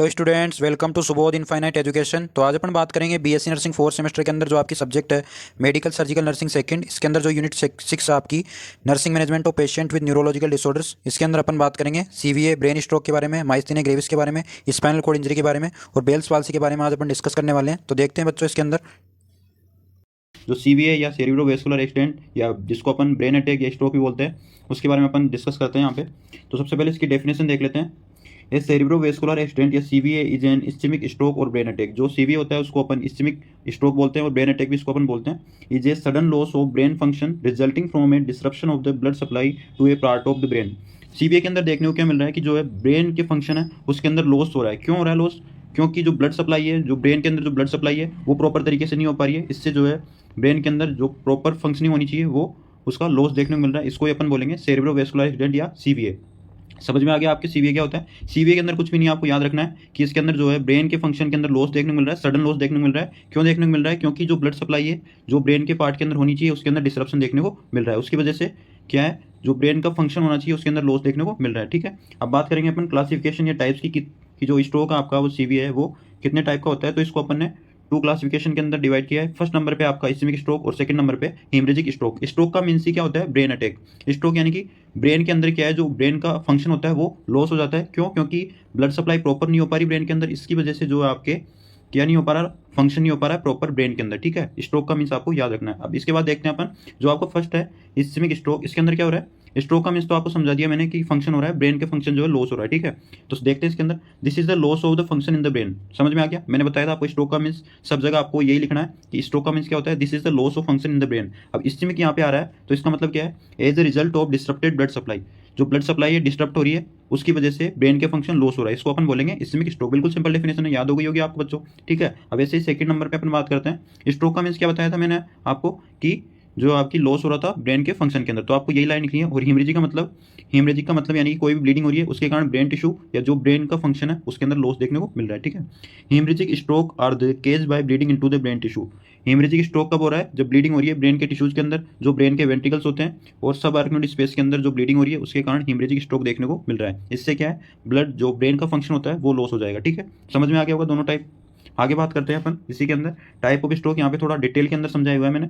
Hello students, welcome to Subodh infinite education. तो आज अपन बात करेंगे बीएससी नर्सिंग फोर्थ सेमेस्टर के अंदर जो आपकी सब्जेक्ट है मेडिकल सर्जिकल नर्सिंग सेकंड। इसके अंदर जो यूनिट 6 आपकी nursing management of patient with neurological disorders, इसके अंदर अपन बात करेंगे सीवीए, ब्रेन स्ट्रोक के बारे में, माइस्थेनिया ग्रेविस के बारे में, स्पाइनल कॉर्ड इंजरी के बारे में और बेल्स पाल्सी के बारे में आज अपन डिस्कस करने वाले हैं। तो देखते हैं बच्चों इसके अंदर जो सीवीए या सेरिब्रोवेस्कुलर एक्सीडेंट या जिसको अपन ब्रेन अटैक या स्ट्रोक भी बोलते हैं उसके बारे में अपन डिस्कस करते हैं यहाँ पे। तो सबसे पहले इसकी डेफिनेशन देख लेते हैं। ये सेरिब्रोवेस्कुलर एक्सीडेंट या सीवीए इज एन इस्चेमिक स्ट्रोक और ब्रेन अटैक। जो सीवीए होता है उसको अपन इस्चेमिक स्ट्रोक बोलते हैं और ब्रेन अटैक भी इसको अपन बोलते हैं। Is a sudden loss of brain function resulting from a disruption of the blood supply to a part of the brain. CVA के अंदर देखने को क्या मिल रहा है कि जो है ब्रेन के फंक्शन है उसके अंदर लॉस हो रहा है। क्यों हो रहा है लॉस? क्योंकि जो ब्लड सप्लाई है, जो ब्रेन के अंदर जो ब्लड सप्लाई है वो प्रॉपर तरीके से नहीं हो पा रही है। इससे जो है ब्रेन के अंदर जो प्रॉपर फंक्शनिंग होनी चाहिए वो उसका लॉस देखने को मिल रहा है। इसको अपन बोलेंगे सेरिब्रोवेस्कुलर एक्सीडेंट या सीवीए। समझ में आ गया आपके सीवीए क्या होता है? सीवीए के अंदर कुछ भी नहीं, आपको याद रखना है कि इसके अंदर जो है ब्रेन के फंक्शन के अंदर लॉस देखने को मिल रहा है, सडन लॉस देखने को मिल रहा है। क्यों देखने को मिल रहा है? क्योंकि जो ब्लड सप्लाई है जो ब्रेन के पार्ट के अंदर होनी चाहिए उसके अंदर डिसरप्शन देखने को मिल रहा है। उसकी वजह से क्या है, जो ब्रेन का फंक्शन होना चाहिए उसके अंदर लॉस देखने को मिल रहा है। ठीक है, अब बात करेंगे अपन क्लासिफिकेशन या टाइप्स की कि जो स्ट्रोक है आपका वो सीवीए है वो कितने टाइप का होता है। तो इसको अपन ने टू क्लासिफिकेशन के अंदर डिवाइड किया है। फर्स्ट नंबर पे आपका इस्केमिक स्ट्रोक और सेकंड नंबर पे हेमरेजिक स्ट्रोक। स्ट्रोक का मीन्स ही क्या होता है? Brain attack. स्ट्रोक यानी कि ब्रेन के अंदर क्या है, जो ब्रेन का फंक्शन होता है वो लॉस हो जाता है। क्यों? क्योंकि ब्लड सप्लाई प्रॉपर नहीं हो पा रही ब्रेन के अंदर। इसकी वजह से जो है आपके क्या नहीं हो पा रहा, फंक्शन नहीं हो पा रहा है प्रॉपर ब्रेन के अंदर। ठीक है, स्ट्रोक का मीन्स आपको याद रखना है। अब इसके बाद देखते हैं अपन जो आपको फर्स्ट है इस्केमिक स्ट्रोक। इसके अंदर क्या हो रहा है? स्ट्रोक का मीन्स तो आपको समझा दिया मैंने कि फंक्शन हो रहा है, ब्रेन के फंक्शन जो है लॉस हो रहा है। ठीक है, तो देखते हैं इसके अंदर this is the loss of the function in the brain. समझ में आ गया? मैंने बताया था आपको स्ट्रोक का मीन्स सब जगह आपको यही लिखना है कि स्ट्रोक का मीन्स क्या होता है, this is the loss of function in the brain. अब इस्केमिक यहाँ पे आ रहा है तो इसका मतलब क्या है? As a result of disturbed blood supply. जो ब्लड सप्लाई है डिस्टर्ब हो रही है उसकी वजह से ब्रेन के फंक्शन लॉस हो रहा है, इसको अपन बोलेंगे इस्केमिक स्ट्रोक। बिल्कुल सिंपल डेफिनेशन है, याद हो गई होगी आपको बच्चों। ठीक है, अब ऐसे ही सेकंड नंबर पे अपन बात करते हैं। स्ट्रोक का मीन्स क्या बताया था मैंने आपको कि जो आपकी लॉस हो रहा था ब्रेन के फंक्शन के अंदर, तो आपको यही लाइन लिखनी है। और हेमरेजिक का मतलब यानी कि कोई भी ब्लीडिंग हो रही है उसके कारण ब्रेन टिश्यू या जो ब्रेन का फंक्शन है उसके अंदर लॉस देखने को मिल रहा है। ठीक है, haemorrhagic stroke are the case by bleeding into the brain tissue. Haemorrhagic stroke कब हो रहा है? जब ब्लीडिंग हो रही है ब्रेन के टिश्यूज के अंदर, जो ब्रेन के वेंट्रिकल्स होते हैं और सब आर्कनोइड स्पेस के अंदर जो ब्लीडिंग हो रही है उसके कारण हेमरेजिक स्ट्रोक देखने को मिल रहा है। इससे क्या है, ब्लड जो ब्रेन का फंक्शन होता है वो लॉस हो जाएगा। ठीक है, समझ में आ गया होगा दोनों टाइप। आगे बात करते हैं अपन इसी के अंदर टाइप ऑफ स्ट्रोक। यहाँ पे थोड़ा डिटेल के अंदर समझाया हुआ है मैंने।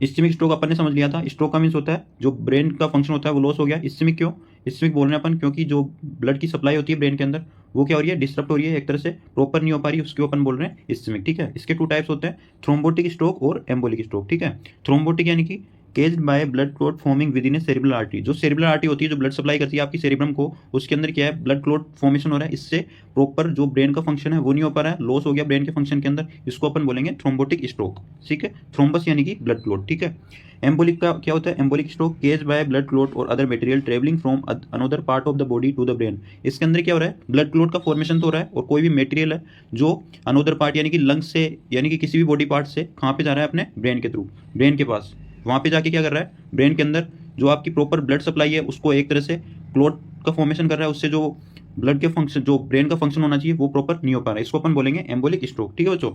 इस्केमिक स्ट्रोक अपन ने समझ लिया था। स्ट्रोक का मीन्स होता है जो ब्रेन का फंक्शन होता है वो लॉस हो गया। इस्केमिक क्यों? इस्केमिक बोल रहे हैं अपन क्योंकि जो ब्लड की सप्लाई होती है ब्रेन के अंदर वो क्या हो रही है, डिस्टर्ब हो रही है, एक तरह से प्रॉपर नहीं हो पा रही, उसको अपन बोल रहे हैं इस्केमिक। ठीक है, इसके टू टाइप्स होते हैं, थ्रोम्बोटिक स्ट्रोक और एम्बोलिक स्ट्रोक। ठीक है, थ्रोम्बोटिक यानी कि caged bye blood clot forming with in A cerebral artery. जो सेरिब्रल आर्टरी होती है जो ब्लड सप्लाई करती है आपकी सेरिब्रम को, उसके अंदर क्या है, ब्लड क्लॉट फॉर्मेशन हो रहा है। इससे प्रॉपर जो ब्रेन का फंक्शन है वो नहीं हो पा रहा है, लॉस हो गया ब्रेन के फंक्शन के अंदर, इसको अपन बोलेंगे थ्रोम्बोटिक स्ट्रोक। ठीक है, थ्रोम्बस यानी कि ब्लड क्लॉट। ठीक है, एम्बोलिक का क्या होता है? Embolic stroke caused by blood clot और other material travelling from another part of the body to the brain. इसके अंदर क्या हो रहा है, ब्लड क्लॉट का फॉर्मेशन तो हो रहा है और कोई भी मटेरियल है जो अनदर पार्ट यानी कि लंग्स से यानी कि किसी भी बॉडी पार्ट से कहाँ पे जा रहा है, अपने ब्रेन के थ्रू, ब्रेन के पास, वहाँ पे जाके क्या कर रहा है, ब्रेन के अंदर जो आपकी प्रॉपर ब्लड सप्लाई है उसको एक तरह से क्लॉट का फॉर्मेशन कर रहा है। उससे जो ब्लड के फंक्शन, जो ब्रेन का फंक्शन होना चाहिए वो प्रॉपर नहीं हो पा रहा है, इसको अपन बोलेंगे एम्बोलिक स्ट्रोक। ठीक है बच्चों,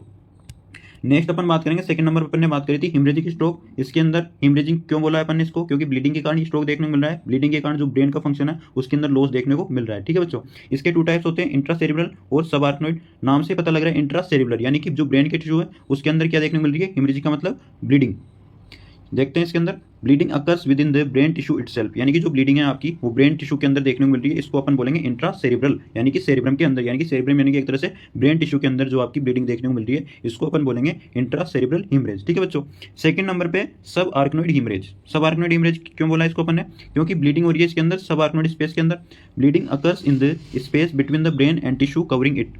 नेक्स्ट अपन बात करेंगे सेकंड नंबर पर अपन ने बात करी थी हेमरेजिक स्ट्रोक। इसके अंदर हेमरेजिंग क्यों बोला है अपन ने इसको? क्योंकि ब्लीडिंग के कारण स्ट्रोक देखने को मिल रहा है। ब्लीडिंग के कारण जो ब्रेन का फंक्शन है उसके अंदर लॉस देखने को मिल रहा है। ठीक है बच्चों, इसके टू टाइप्स होते हैं, इंट्रा सेरिब्रल और सब आर्कनोइड। नाम से पता लग रहा है इंट्रा सेरिब्रल यानी कि जो ब्रेन के टिश्यू है उसके अंदर क्या देखने को मिल रही है, हेमरेजिक का मतलब ब्लीडिंग। देखते हैं इसके अंदर bleeding occurs with in the brain tissue itself, यानी कि जो ब्लीडिंग है आपकी वो ब्रेन टिश्यू के अंदर देखने को मिल रही है, इसको अपन बोलेंगे इंट्रा सेरिब्रल यानी कि सेरिब्रम के अंदर, यानी कि सेरिब्रम यानी कि एक तरह से ब्रेन टिश्यू के अंदर जो आपकी ब्लीडिंग देखने को मिल रही है इसको अपन बोलेंगे इंट्रा सेरिब्रल हीमरेज। ठीक है बच्चों, सेकंड नंबर पे सब आर्कनोइड हीमरेज। सब आर्कनोइड हीमरेज क्यों बोला इसको अपन ने? क्योंकि ब्लीडिंग हो रही है इसके अंदर सब आर्कनोइड स्पेस के अंदर। Bleeding occurs in the space between the brain and tissue covering it.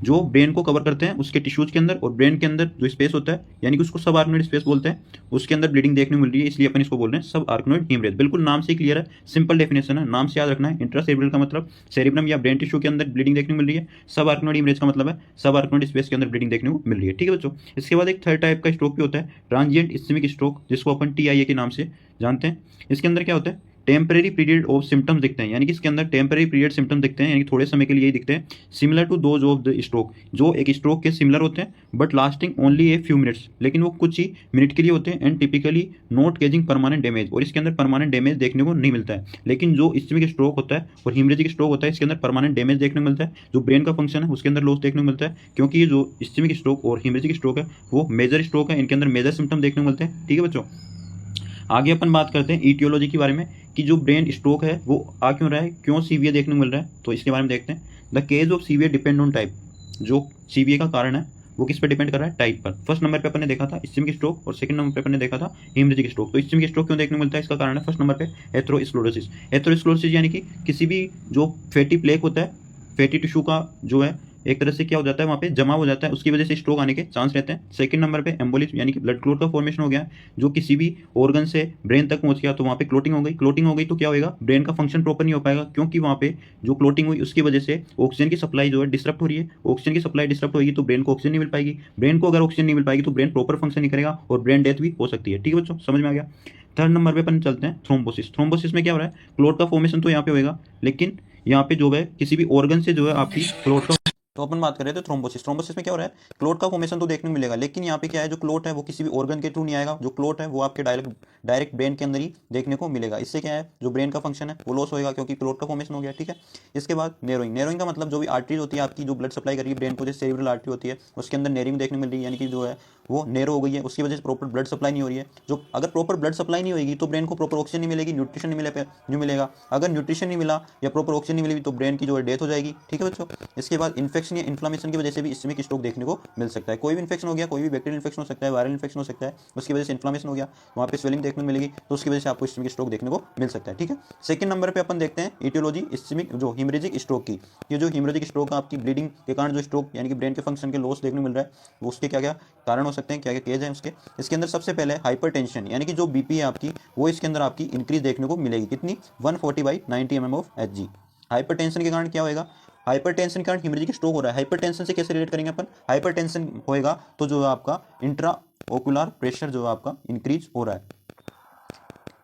जो ब्रेन को कवर करते हैं उसके टिश्यूज के अंदर और ब्रेन के अंदर जो स्पेस होता है यानी कि उसको सब आर्कनोइड स्पेस बोलते हैं, उसके अंदर ब्लीडिंग देखने को मिल रही है, इसलिए अपन इसको बोल रहे हैं सब आर्कनोइड हीमरेज। बिल्कुल नाम से ही क्लियर है, सिंपल डेफिनेशन है, नाम से याद रखना है। इंट्रासेरिब्रल का मतलब सेरिब्रम या ब्रेन टिश्यू के अंदर ब्लीडिंग देखने को मिल रही है, सब आर्कनोइड हीमरेज का मतलब है सब आर्कनोइड स्पेस के अंदर ब्लीडिंग देखने को मिल रही है। ठीक है बच्चों, इसके बाद एक थर्ड टाइप का स्ट्रोक भी होता है, ट्रांजिएंट इस्केमिक स्ट्रोक, जिसको अपन TIA के नाम से जानते हैं। इसके अंदर क्या होता है, टेम्परेरी पीरियड ऑफ सिम्टम्स दिखते हैं, यानी कि इसके अंदर टेम्परेरी पीरियड सिम्टम्स दिखते हैं, यानी कि थोड़े समय के लिए ही दिखते हैं, similar to those of the stroke, जो एक स्ट्रोक के सिमिलर होते हैं but lasting only a few minutes, लेकिन वो कुछ ही मिनट के लिए होते हैं, and typically not causing permanent damage, और इसके अंदर परमानेंट डैमेज देखने को नहीं मिलता है। लेकिन जो इस्केमिक स्ट्रोक होता है और हेमरेजिक स्ट्रोक होता है, इसके अंदर परमानेंट डैमेज देखने को मिलता है, जो ब्रेन का फंक्शन है उसके अंदर लॉस देखने को मिलता है, क्योंकि ये जो इस्केमिक स्ट्रोक और हेमरेजिक स्ट्रोक है वो मेजर स्ट्रोक है, इनके अंदर मेजर सिम्टम देखने को मिलते हैं। ठीक है बच्चों, आगे अपन बात करते हैं ईटियोलॉजी के बारे में कि जो ब्रेन स्ट्रोक है वो आ क्यों रहा है, क्यों सीवीए देखने को मिल रहा है, तो इसके बारे में देखते हैं। The cause of CVA depend on type, जो सीवीए का कारण है वो किस पर डिपेंड कर रहा है, टाइप पर। फर्स्ट नंबर पे अपन ने देखा था इस्केमिक स्ट्रोक और सेकंड नंबर पे अपन ने देखा था हेमरेजिक स्ट्रोक। तो इस्केमिक स्ट्रोक क्यों देखने को मिलता है, इसका कारण है फर्स्ट नंबर पे एथेरोस्क्लेरोसिस। एथेरोस्क्लेरोसिस यानी कि किसी भी जो फैटी प्लेक होता है, फैटी टिश्यू का जो है एक तरह से क्या हो जाता है, वहाँ पे जमा हो जाता है, उसकी वजह से स्ट्रोक आने के चांस रहते हैं। सेकंड नंबर पे एम्बोलिज्म यानी कि ब्लड क्लोट का फॉर्मेशन हो गया, जो किसी भी ऑर्गन से ब्रेन तक पहुंच गया, तो वहाँ पे क्लोटिंग हो गई। क्लोटिंग हो गई तो क्या होगा, ब्रेन का फंक्शन प्रॉपर नहीं हो पाएगा, क्योंकि वहाँ पे जो क्लोटिंग हुई उसकी वजह से ऑक्सीजन की सप्लाई जो है डिस्टर्ब हो रही है। ऑक्सीजन की सप्लाई डिस्टर्ब होगी तो ब्रेन को ऑक्सीजन नहीं मिल पाएगी, ब्रेन को अगर ऑक्सीजन नहीं मिल पाएगी तो ब्रेन प्रॉपर फंक्शन नहीं करेगा और ब्रेन डेथ भी हो सकती है। ठीक है बच्चों, समझ में आ गया। थर्ड नंबर पे अपन चलते हैं थ्रोम्बोसिस। थ्रोम्बोसिस में क्या हो रहा है, क्लोट का फॉर्मेशन तो यहाँ पे होगा, लेकिन यहाँ पे जो है किसी भी ऑर्गन से जो है आपकी क्लोट का, तो अपन बात कर रहे थे थ्रोम्बोसिस। थ्रोम्बोसिस में क्या हो रहा है, क्लोट का फॉर्मेशन तो देखने को मिलेगा, लेकिन यहाँ पे क्या है, जो क्लोट है वो किसी भी ऑर्गन के थ्रू नहीं आएगा, जो क्लोट है वो आपके डायरेक्ट ब्रेन के अंदर ही देखने को मिलेगा। इससे क्या है, जो ब्रेन का फंक्शन है वो लॉस होएगा, क्योंकि क्लोट का फॉर्मेशन हो गया। ठीक है, इसके बाद नेरोइंग। नेरोइंग का मतलब जो भी आर्टरीज होती है आपकी, जो ब्लड सप्लाई कर रही है ब्रेन को, जैसे सेरेब्रल आर्टरी होती है, उसके अंदर नेरिंग देखने मिल रही है, यानी कि जो है वो नेरो हो गई है, उसकी वजह से प्रॉपर ब्लड सप्लाई नहीं हो रही है। जो अगर प्रॉपर ब्लड सप्लाई नहीं होगी तो ब्रेन को प्रॉपर ऑक्सीजन नहीं मिलेगी, न्यूट्रिशन नहीं मिलेगा। अगर न्यूट्रिशन नहीं मिला या प्रॉपर ऑक्सीजन नहीं मिलेगी तो ब्रेन की जो है डेथ हो जाएगी। ठीक है बच्चों, इसके बाद इन्फेक्शन या इन्फ्लामेशन की वजह से भी इस्केमिक स्ट्रोक देखने को मिल सकता है। कोई भी इन्फेक्शन हो गया, कोई भी बैक्टीरियल इन्फेक्शन हो सकता है, वायरल इन्फेक्शन हो सकता है, उसकी वजह से इन्फ्लामेशन हो गया, वहाँ पे स्वेलिंग देखने को मिलेगी, तो उसकी वजह से आपको इस्केमिक स्ट्रोक देखने को मिल सकता है। ठीक है, सेकंड नंबर पे अपन देखते हैं इटियोलॉजी इस्केमिक जो हेमरेजिक स्ट्रोक की। ये जो हेमरेजिक स्ट्रोक आपकी ब्लीडिंग के कारण जो स्ट्रोक यानी कि ब्रेन के फंक्शन के लॉस देखने को मिल रहा है, वो उसके क्या क्या कारण हो सकते हैं, क्या क्या केज है उसके। इसके अंदर सबसे पहले हाइपरटेंशन, यानी कि जो बीपी है आपकी, वो इसके अंदर आपकी इंक्रीज देखने को मिलेगी। कितनी, 140/90 mm ऑफ Hg। हाइपरटेंशन के कारण क्या होएगा, हाइपरटेंशन के कारण हेमरेजिक स्ट्रोक हो रहा है। हाइपरटेंशन से कैसे रिलेट करेंगे अपन, हाइपरटेंशन होएगा तो जो आपका इंट्रा ओकुलर प्रेशर जो आपका इंक्रीज हो रहा है।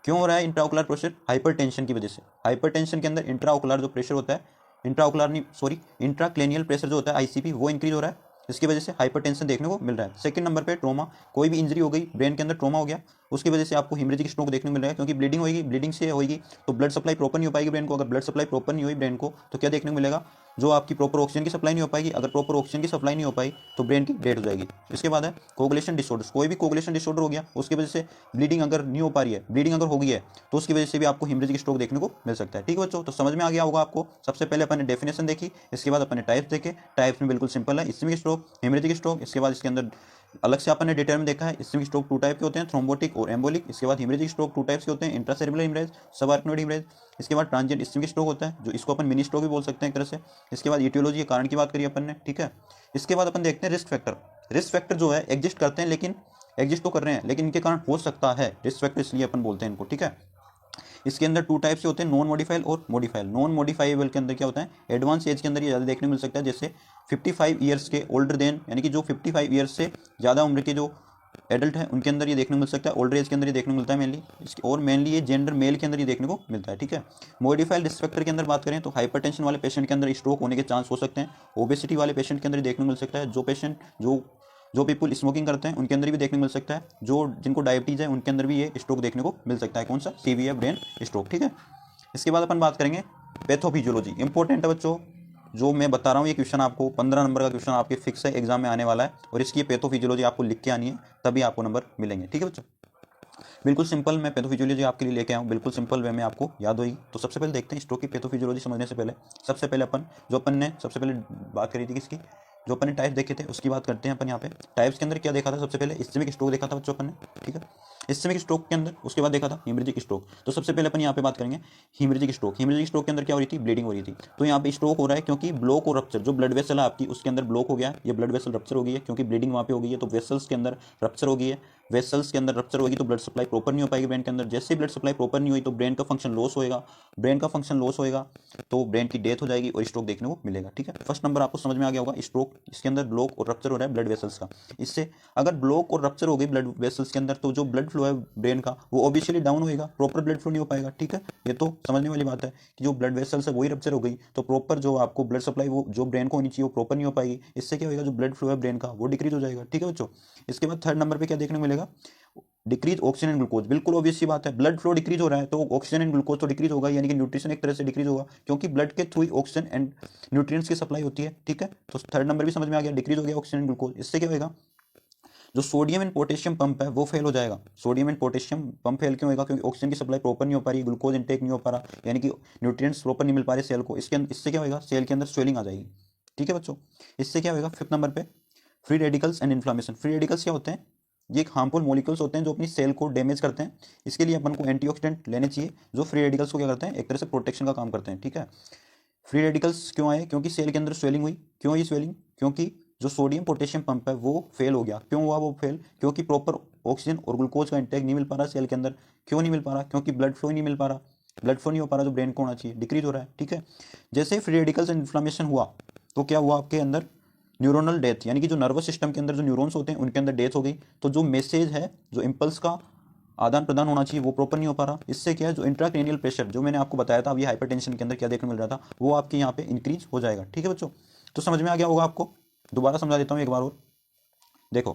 क्यों हो रहा है इंट्राओकुलर प्रेशर, हाइपरटेंशन की वजह से। हाइपरटेंशन के अंदर इंट्राओकुलर जो प्रेशर होता है, इंट्राओकुलर नहीं सॉरी इंट्राक्रेनियल प्रेशर जो होता है आईसीपी, वो इंक्रीज हो रहा है, इसकी वजह से हाइपरटेंशन देखने को मिल रहा है। सेकंड नंबर पे ट्रॉमा, कोई भी इंजरी हो गई ब्रेन के अंदर, ट्रॉमा हो गया, उसकी वजह से आपको हेमरेजिक स्ट्रोक देखने को मिल रहा है, क्योंकि ब्लीडिंग होगी, ब्लीडिंग से होगी तो ब्लड सप्लाई प्रॉपर नहीं हो पाएगी ब्रेन को। अगर ब्लड सप्लाई प्रॉपर नहीं हुई ब्रेन को तो क्या देखने को मिलेगा, जो आपकी प्रॉपर ऑक्सीजन की सप्लाई नहीं हो पाएगी। अगर प्रॉपर ऑक्सीजन की सप्लाई नहीं हो पाई तो ब्रेन की डेथ हो जाएगी। इसके बाद है कोगुलेशन डिसऑर्डर्स, कोई भी कोगुलेशन डिसऑर्डर हो गया, उसकी वजह से ब्लीडिंग अगर नहीं हो पा रही है, ब्लीडिंग अगर हो गई है तो उसकी वजह से भी आपको हेमरेजिक स्ट्रोक देखने को मिल सकता है। ठीक है बच्चों, तो समझ में आ गया होगा आपको। सबसे पहले अपन ने डेफिनेशन देखी, इसके बाद अपन ने टाइप्स देखे। टाइप्स में बिल्कुल सिंपल है, इस्केमिक स्ट्रोक, हेमरेजिक स्ट्रोक। इसके बाद इसके अंदर अलग से अपन ने डिटेल में देखा है, इस्केमिक स्ट्रोक 2 टाइप के होते हैं, थ्रोम्बोटिक और एम्बोलिक। इसके बाद हेमरेजिक स्ट्रोक 2 टाइप्स के होते हैं, इंट्रासेरेब्रल हेमरेज, सबआर्कनोइड हेमरेज। इसके बाद ट्रांजिएंट इस्केमिक स्ट्रोक होता है, जो इसको अपन मिनी स्ट्रोक भी बोल सकते हैं एक तरह से। इसके बाद ईटियोलॉजी के कारण की बात करी अपन ने। ठीक है, इसके बाद अपन देखते हैं रिस्क फैक्टर। रिस्क फैक्टर जो है एग्जिस्ट करते हैं, लेकिन एग्जिस्ट तो कर रहे हैं लेकिन इनके कारण हो सकता है रिस्क फैक्टर, इसलिए अपन बोलते हैं इनको। ठीक है, इसके अंदर 2 टाइप से होते हैं, नॉन मॉडिफाइल और मॉडिफाइल। नॉन मॉडिफाइबल के अंदर क्या होता है, एडवांस एज के अंदर ये ज़्यादा देखने को मिल सकता है, जैसे 55 ईयर्स के ओल्डर देन, यानी कि जो 55 ईयर्स से ज़्यादा उम्र के जो एडल्ट है उनके अंदर ये देखने को मिल सकता है, ओल्डर एज के अंदर ये देखने को मिलता है मेनली इसके, और मेनली ये जेंडर मेल के अंदर ये देखने को मिलता है। ठीक है, मॉडिफाइड रिस्क फैक्टर के अंदर बात करें तो हाइपरटेंशन वाले पेशेंट के अंदर स्ट्रोक होने के चांस हो सकते हैं, ओबेसिटी वाले पेशेंट के अंदर देखने को मिल सकता है, जो पेशेंट जो पीपल स्मोकिंग करते हैं उनके अंदर भी देखने को मिल सकता है, जो जिनको डायबिटीज़ है उनके अंदर भी ये स्ट्रोक देखने को मिल सकता है। कौन सा, सीवीए ब्रेन स्ट्रोक। ठीक है, इसके बाद अपन बात करेंगे पैथोफिजियोलॉजी। इंपॉर्टेंट है बच्चों, जो मैं बता रहा हूँ ये क्वेश्चन आपको 15 नंबर का क्वेश्चन आपके फिक्स है, एग्जाम में आने वाला है, और इसकी पैथोफिजियोलॉजी आपको लिख के आनी है, तभी आपको नंबर मिलेंगे। ठीक है बच्चों, बिल्कुल सिंपल मैं पैथोफिजियोलॉजी आपके लिए लेके आऊँ, बिल्कुल सिंपल वे में आपको याद होगी। तो सबसे पहले देखते हैं स्ट्रोक की पैथोफिजियोलॉजी समझने से पहले, सबसे पहले अपन ने सबसे पहले बात करी थी किसकी, जो अपन ने टाइप देखे थे उसकी बात करते हैं अपन यहाँ पे। टाइप्स के अंदर क्या देखा था, सबसे पहले इस्केमिक स्ट्रोक देखा था बच्चों अपन ने। ठीक है, इस्केमिक स्ट्रोक के अंदर उसके बाद देखा था हेमरेजिक स्ट्रोक। तो सबसे पहले अपन यहाँ पे बात करेंगे हेमरेजिक स्ट्रोक। हेमरेजिक स्ट्रोक के अंदर क्या हो रही थी, ब्लीडिंग हो रही थी। तो यहाँ पे स्ट्रोक हो रहा है क्योंकि ब्लॉक और रप्चर, जो ब्लड वेसल है आपकी उसके अंदर ब्लॉक हो गया है, ये ब्लड वेसल रप्चर हो गई है, क्योंकि ब्लीडिंग वहाँ पे हो गई है, तो वेसल्स के अंदर रप्चर हो गई है। वेसल्स के अंदर रप्चर होगी तो ब्लड सप्लाई प्रॉपर नहीं हो पाएगी ब्रेन के अंदर। जैसे ब्लड सप्लाई प्रॉपर नहीं हुई तो ब्रेन का फंक्शन लॉस होएगा, ब्रेन का फंक्शन लॉस होएगा तो ब्रेन की डेथ हो जाएगी और स्ट्रोक देखने को मिलेगा। ठीक है, फर्स्ट नंबर आपको समझ में आ गया होगा स्ट्रोक, इसके अंदर ब्लॉक और रप्चर हो रहा है ब्लड वेसल्स का। इससे अगर ब्लॉक और रप्चर हो गई ब्लड वेसल्स के अंदर तो जो ब्लड फ्लो है ब्रेन का वो ऑब्वियसली डाउन होएगा, प्रॉपर ब्लड फ्लो नहीं हो पाएगा। ठीक है, ये तो समझने वाली बात है कि जो ब्लड वेसल्स है वही रप्चर हो गई तो प्रॉपर जो आपको ब्लड सप्लाई वो जो ब्रेन को होनी चाहिए वो प्रॉपर नहीं हो पाएगी। इससे क्या होगा, जो ब्लड फ्लो है ब्रेन का वो डिक्रीज हो जाएगा। ठीक है बच्चों, इसके बाद थर्ड नंबर पे क्या देखने को मिलेगा, डिक्रीज ऑक्सीजन एंड ग्लूकोज। बिल्कुल ऑब्वियस सी बात है, ब्लड फ्लो डिक्रीज हो रहा है तो ऑक्सीजन एंड ग्लूकोज तो डिक्रीज होगा, यानी कि न्यूट्रिशन एक तरह से डिक्रीज होगा क्योंकि ब्लड के through he oxygen and nutrients की सप्लाई होती है। ठीक है, तो थर्ड नंबर भी समझ में आ गया, डिक्रीज हो गया ऑक्सीजन एंड ग्लूकोज। इससे क्या होगा, जो सोडियम एंड पोटेशियम पंप है वो फेल हो जाएगा। Sodium and potassium pump fail क्यों होगा, क्योंकि ऑक्सीजन की सप्लाई प्रॉपर नहीं हो पा रही, ग्लूकोज इंटेक नहीं हो पा रहा, यानी कि न्यूट्रिएंट्स प्रॉपर नहीं मिल पा रहे सेल को। इससे क्या होगा, सेल के अंदर स्वेलिंग आ जाएगी। ठीक है बच्चों, इससे क्या होगा, फिफ्थ नंबर पे free radicals and inflammation. Free radicals क्या होते हैं, ये एक हार्मफुल मॉलिक्यूल्स होते हैं जो अपनी सेल को डैमेज करते हैं। इसके लिए अपन को एंटीऑक्सीडेंट लेने चाहिए जो फ्री रेडिकल्स को क्या करते हैं, एक तरह से प्रोटेक्शन का काम करते हैं। ठीक है, फ्री रेडिकल्स क्यों आए, क्योंकि सेल के अंदर स्वेलिंग हुई। क्यों ये स्वेलिंग, क्योंकि जो सोडियम पोटेशियम पंप है वो फेल हो गया। क्यों हुआ वो फेल, क्योंकि प्रॉपर ऑक्सीजन और ग्लूकोज का इंटेक नहीं मिल पा रहा सेल के अंदर। क्यों नहीं मिल पा रहा, क्योंकि ब्लड फ्लो नहीं मिल पा रहा, ब्लड फ्लो नहीं हो पा रहा जो ब्रेन को होना चाहिए, डिक्रीज हो रहा है। ठीक है, जैसे फ्री रेडिकल्स एंड इन्फ्लामेशन हुआ तो क्या हुआ, आपके अंदर न्यूरोनल डेथ, यानी कि जो नर्वस सिस्टम के अंदर जो न्यूरॉन्स होते हैं उनके अंदर डेथ हो गई। तो जो मैसेज है, जो इंपल्स का आदान प्रदान होना चाहिए वो प्रॉपर नहीं हो पा रहा। इससे क्या है, जो इंट्राक्रेनियल प्रेशर जो मैंने आपको बताया था अभी हाइपरटेंशन के अंदर क्या देखने मिल रहा था, वो आपके यहाँ पे इंक्रीज हो जाएगा। ठीक है बच्चों, तो समझ में आ गया होगा आपको, दोबारा समझा देता हूँ एक बार और। देखो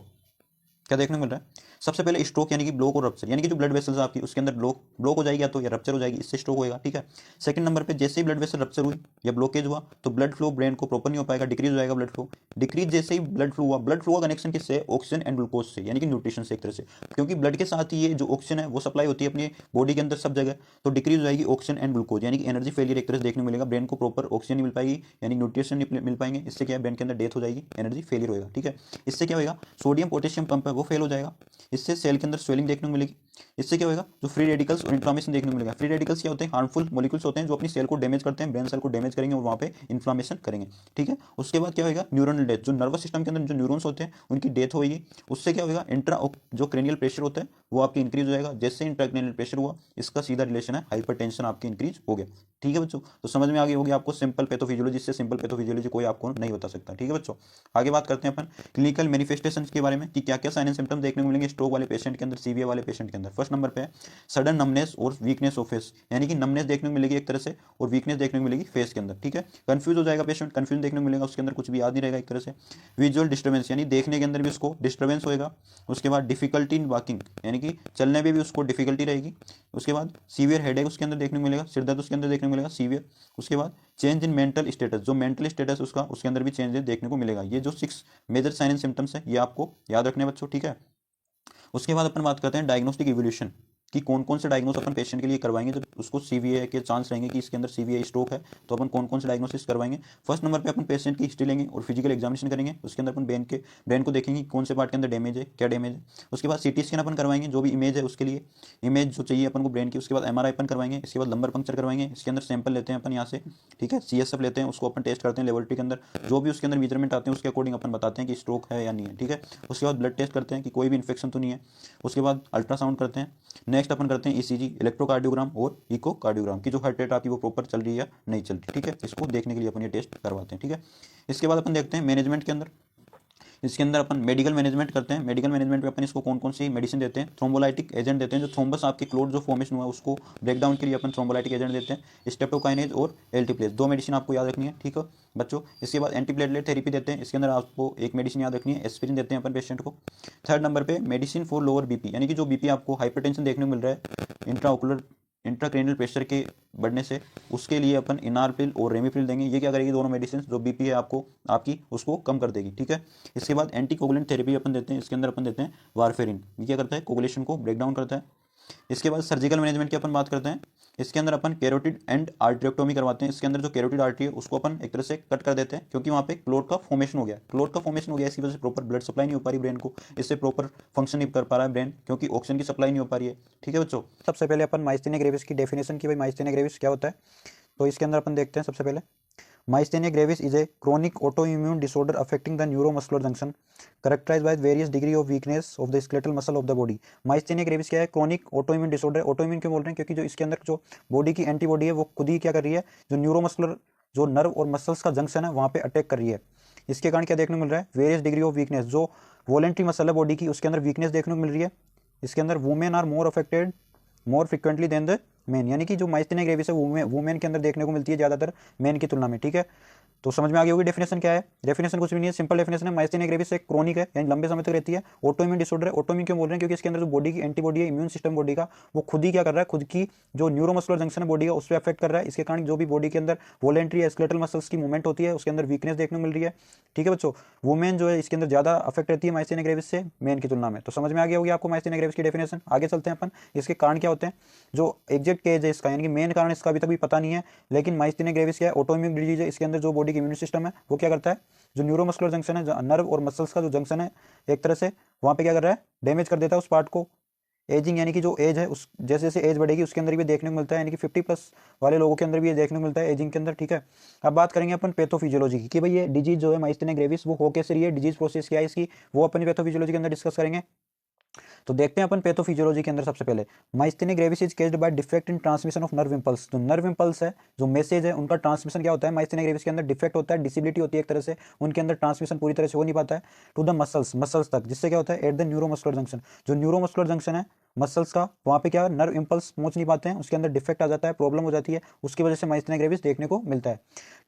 क्या देखने को मिल रहा है, सबसे पहले स्ट्रोक यानी कि ब्लॉक और रप्चर, यानी कि जो ब्लड वेसल्स आपकी उसके अंदर ब्लॉक हो जाएगी या तो या रप्चर हो जाएगी, इससे स्ट्रोक होएगा। ठीक है, सेकंड नंबर पे जैसे ही ब्लड वेसल रप्चर हुई या ब्लॉकेज हुआ तो ब्लड फ्लो ब्रेन को प्रॉपर नहीं हो पाएगा, डिक्रीज हो जाएगा ब्लड फ्लो। डिक्रीज जैसे ही ब्लड फ्लो हुआ, ब्लड फ्लो का कनेक्शन किससे, ऑक्सीजन एंड ग्लूकोज से, यानी कि न्यूट्रिशन से एक तरह से, क्योंकि ब्लड के साथ ही ये जो ऑक्सीजन है वो सप्लाई होती है अपनी बॉडी के अंदर सब जगह। तो डिक्रीज हो जाएगी ऑक्सीजन एंड ग्लूकोज, यानी कि एनर्जी फेलियर एक तरह से देखने को मिलेगा, ब्रेन को प्रॉपर ऑक्सीजन नहीं मिल पाएगी, यानी न्यूट्रिशन नहीं मिल पाएंगे। इससे क्या है, ब्रेन के अंदर डेथ हो जाएगी, एनर्जी फेलियर होगा। ठीक है, इससे क्या होगा, सोडियम पोटेशियम पंप है वो फेल हो जाएगा, इससे सेल के अंदर स्वेलिंग देखने को मिलेगी। इससे क्या होगा, जो फ्री रेडिकल्स और इन्फ्लामेशन देखने को मिलेगा। फ्री रेडिकल्स क्या होते हैं, हार्मफुल मॉलिक्यूल्स होते हैं जो अपनी सेल को डैमेज करते हैं, ब्रेन सेल को डैमेज करेंगे और वहाँ पे इन्फ्लामेशन करेंगे। ठीक है, उसके बाद क्या होगा, न्यूरोनल डेथ, जो नर्वस सिस्टम के अंदर जो न्यूरॉन्स होते हैं उनकी डेथ होगी। उससे क्या होगा, जो क्रेनियल प्रेशर होता है वो आपकी इंक्रीज हो जाएगा। जैसे इंट्राक्रेनियल प्रेशर हुआ इसका सीधा रिलेशन है हाइपरटेंशन आपकी इंक्रीज हो गया। ठीक है बच्चों, तो समझ में आ गई होगी आपको सिंपल पैथोफिजियोलॉजी से, सिंपल पैथोफिजियोलॉजी कोई आपको नहीं बता सकता। ठीक है बच्चों, आगे बात करते हैं अपन क्लिनिकल मैनिफेस्टेशन के बारे में कि क्या क्या साइन एंड सिम्टम्स देखने को मिलेंगे स्ट्रोक वाले पेशेंट के अंदर, सीवीए वाले पेशेंट के अंदर। फर्स्ट नंबर पे है सडन नमनेस और वीकनेस ऑफ फेस, यानी कि नमनेस देखने को मिलेगी एक तरह से और वीकनेस देखने को मिलेगी फेस के अंदर। ठीक है, कंफ्यूज हो जाएगा पेशेंट, कंफ्यूजन देखने को मिलेगा, उसके अंदर कुछ भी याद नहीं रहेगा एक तरह से। विजुअल डिस्टर्बेंस, यानी देखने के अंदर भी उसको डिस्टर्बेंस होएगा। उसके बाद डिफिकल्टी इन वॉकिंग, यानी कि चलने में भी उसको डिफिकल्टी रहेगी। उसके बाद सीवियर हेडेक उसके अंदर देखने को मिलेगा, सिरदर्द उसके अंदर देखने को मिलेगा सीवियर। उसके बाद चेंज इन मेंटल स्टेटस, जो मेंटल स्टेटस उसका उसके अंदर भी चेंज देखने को मिलेगा। ये जो 6 मेजर साइन एंड सिम्टम्स है ये आपको याद रखने बच्चों। ठीक है, उसके बाद अपन बात करते हैं डायग्नोस्टिक इवोल्यूशन कि कौन कौन से डायग्नोस अपन पेशेंट के लिए करवाएंगे जब उसको सीवीए के चांस रहेंगे कि इसके अंदर सीवीए स्ट्रोक है, तो अपन कौन कौन से डायग्नोसिस करवाएंगे। फर्स्ट नंबर पे अपन पेशेंट की हिस्ट्री लेंगे और फिजिकल एग्जामिनेशन करेंगे। उसके अंदर अपन ब्रेन को देखेंगे कौन से पार्ट के अंदर डैमेज है, क्या डैमेज है। उसके बाद सीटी स्कैन अपन करवाएंगे, जो भी इमेज है उसके लिए इमेज जो चाहिए अपन को ब्रेन की। उसके बाद एमआरआई अपन करवाएंगे, इसके बाद लंबर पंक्चर करवाएंगे। इसके अंदर सैंपल लेते हैं अपन यहाँ से, ठीक है, सीएसएफ लेते हैं, उसको अपन टेस्ट करते हैं लेबोरेटरी के अंदर, जो भी उसके अंदर मेजरमेंट आते हैं उसके अकॉर्डिंग अपन बताते हैं कि स्ट्रोक है या नहीं है। ठीक है, उसके बाद ब्लड टेस्ट करते हैं कि कोई भी इन्फेक्शन तो नहीं है। उसके बाद अल्ट्रासाउंड करते हैं। नेक्स्ट अपन करते हैं ईसीजी, इलेक्ट्रोकार्डियोग्राम और इकोकार्डियोग्राम की जो हार्ट रेट आपकी वो प्रॉपर चल रही है या नहीं चल रही। ठीक है, इसको देखने के लिए अपन ये टेस्ट करवाते हैं। ठीक है, इसके बाद अपन देखते हैं मैनेजमेंट के अंदर, इसके अंदर अपन मेडिकल मैनेजमेंट करते हैं। मेडिकल मैनेजमेंट में अपन इसको कौन कौन सी मेडिसिन देते हैं, थ्रोम्बोलाइटिक एजेंट देते हैं, जो थ्रोम्बस आपकी क्लोट जो फॉर्मेशन हुआ है उसको ब्रेक डाउन के लिए अपन थ्रोम्बोलाइटिक एजेंट देते हैं। स्टेप्टोकाइनेज और एल्टीप्लेज, 2 मेडिसिन आपको याद रखनी है। ठीक है बच्चों, इसके बाद एंटीप्लेटलेट थेरेपी देते हैं, इसके अंदर आपको एक मेडिसिन याद रखनी है, एस्पिरिन देते हैं अपन पेशेंट को। थर्ड नंबर पे मेडिसिन फॉर लोअर बीपी, यानी कि जो बीपी आपको हाइपरटेंशन देखने को मिल रहा है इंट्राक्रेनियल प्रेशर के बढ़ने से, उसके लिए अपन इनारप्रिल और रेमिप्रिल देंगे। ये क्या करेगी, दोनों मेडिसिन जो बीपी है आपकी उसको कम कर देगी। ठीक है, इसके बाद एंटीकोगुलेंट थेरेपी अपन देते हैं, इसके अंदर अपन देते हैं वारफेरिन। ये क्या करता है, कोगुलेशन को ब्रेक डाउन करता है। इसके बाद सर्जिकल मैनेजमेंट की अपन बात करते हैं। इसके अंदर अपन कैरोटिड एंड आर्टरियोक्टोमी करवाते हैं। इसके अंदर जो कैरोटिड आर्टरी है उसको अपन एक तरह से कट कर देते हैं, क्योंकि वहाँ पे क्लोट का फॉर्मेशन हो गया। क्लोट का फॉर्मेशन हो गया, इसी वजह से प्रॉपर ब्लड सप्लाई नहीं हो पा रही ब्रेन को, इससे प्रॉपर फंक्शन नहीं कर पा रहा है ब्रेन, क्योंकि ऑक्सीजन की सप्लाई नहीं हो पा रही है। ठीक है बच्चों, सबसे पहले अपन माइस्थेनिया ग्रेविस की डेफिनेशन की, भाई माइस्थेनिया ग्रेविस क्या होता है, तो इसके अंदर अपन देखते हैं। सबसे पहले Myasthenia gravis is a chronic autoimmune disorder affecting the neuromuscular junction, characterized by various degree of weakness of the skeletal muscle of the body. Myasthenia gravis क्या है, chronic autoimmune disorder। autoimmune क्यों बोल रहे हैं, क्योंकि जो इसके अंदर जो बॉडी की एंटीबॉडी है वो खुद ही क्या कर रही है, जो न्यूरोमस्कुलर जो नर्व और मसल्स का जंक्शन है वहाँ पे अटैक कर रही है। इसके कारण क्या देखने को मिल रहा है, वेरियस डिग्री ऑफ वीकनेस, जो वॉलेंट्री मसल है बॉडी की उसके अंदर वीकनेस देखने को मिल रही है। इसके अंदर women are more affected more frequently than the men, यानी कि जो माइस्थेनिया ग्रेविस है वुमेन के अंदर देखने को मिलती है ज़्यादातर मेन की तुलना में। ठीक है, तो समझ में आ गई होगी डेफिनेशन क्या है। डेफिनेशन कुछ भी नहीं है, सिंपल डेफिनेशन है। माइस्थेनिया ग्रेविस एक क्रोनिक है, यानी लंबे समय तक रहती है, ऑटोइम्यून डिसऑर्डर है। ऑटोइम्यून क्यों बोल रहे हैं, क्योंकि इसके अंदर जो बॉडी की एंटीबॉडी है, इम्यून सिस्टम बॉडी का, वो खुद ही क्या कर रहा है, खुद की जो न्यूरोमस्कुलर जंक्शन है बॉडी का, उस पर अफेक्ट कर रहा है। इसके कारण जो भी बॉडी के अंदर वॉलेंट्री या स्केलेटल मसल्स की मूवमेंट होती है, उसके अंदर वीकनेस देखने को मिल रही है। ठीक है बच्चों, वुमेन जो है इसके अंदर ज़्यादा अफेक्ट रहती है माइस्थेनिया ग्रेविस से मेन की तुलना में। तो समझ में आ गया होगी आपको माइस्थेनिया ग्रेविस की डेफिनेशन। आगे चलते हैं अपन, इसके कारण क्या होते हैं, जो एग्जैक्ट केज है इसका, यानी कि मेन कारण इसका अभी तक भी पता नहीं है, लेकिन माइस्थेनिया ग्रेविस क्या है, ऑटोइम्यून डिजीज है। इसके अंदर जो बॉडी की इम्यून सिस्टम है वो क्या करता है, जो न्यूरोमस्कुलर जंक्शन है, जो नर्व और मसल्स का जो जंक्शन है, एक तरह से वहाँ पे क्या कर रहा है, डैमेज कर देता है उस पार्ट को। एजिंग, यानी कि जो एज है उस जैसे जैसे एज बढ़ेगी उसके अंदर भी देखने को मिलता है, यानी कि 50+ वाले लोगों के अंदर भी ये देखने को मिलता है एजिंग के अंदर। ठीक है, अब बात करेंगे अपन पैथोफिजियोलॉजी की, कि भाई ये डिजीज जो है माइस्थेनिया ग्रेविस वो हो कैसे रही है, डिजीज प्रोसेस क्या है इसकी, वो अपन पैथोफिजियोलॉजी के अंदर डिस्कस करेंगे। तो देखते हैं अपन पैथोफिजियोलॉजी के अंदर सबसे पहले, myasthenia gravis is caused by defect in transmission of nerve impulse. जो नर्व इंपल्स है, जो मैसेज है, उनका ट्रांसमिशन क्या होता है, माइस्थेनिया ग्रेविस के अंदर डिफेक्ट होता है, डिसेबिलिटी होती है एक तरह से, उनके अंदर ट्रांसमिशन पूरी तरह से हो नहीं पाता है टू द मसल्स तक, जिससे क्या होता है, एट द न्यूरोमस्कुलर जंक्शन, जो न्यूरोमस्कुलर जंक्शन है मसल्स का, वहाँ पे क्या नर्व इंपल्स पहुंच नहीं पाते हैं, उसके अंदर डिफेक्ट आ जाता है, प्रॉब्लम हो जाती है, उसकी वजह से माइस्थेनिया ग्रेविस देखने को मिलता है।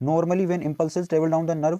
Normally when impulses travel down the nerve,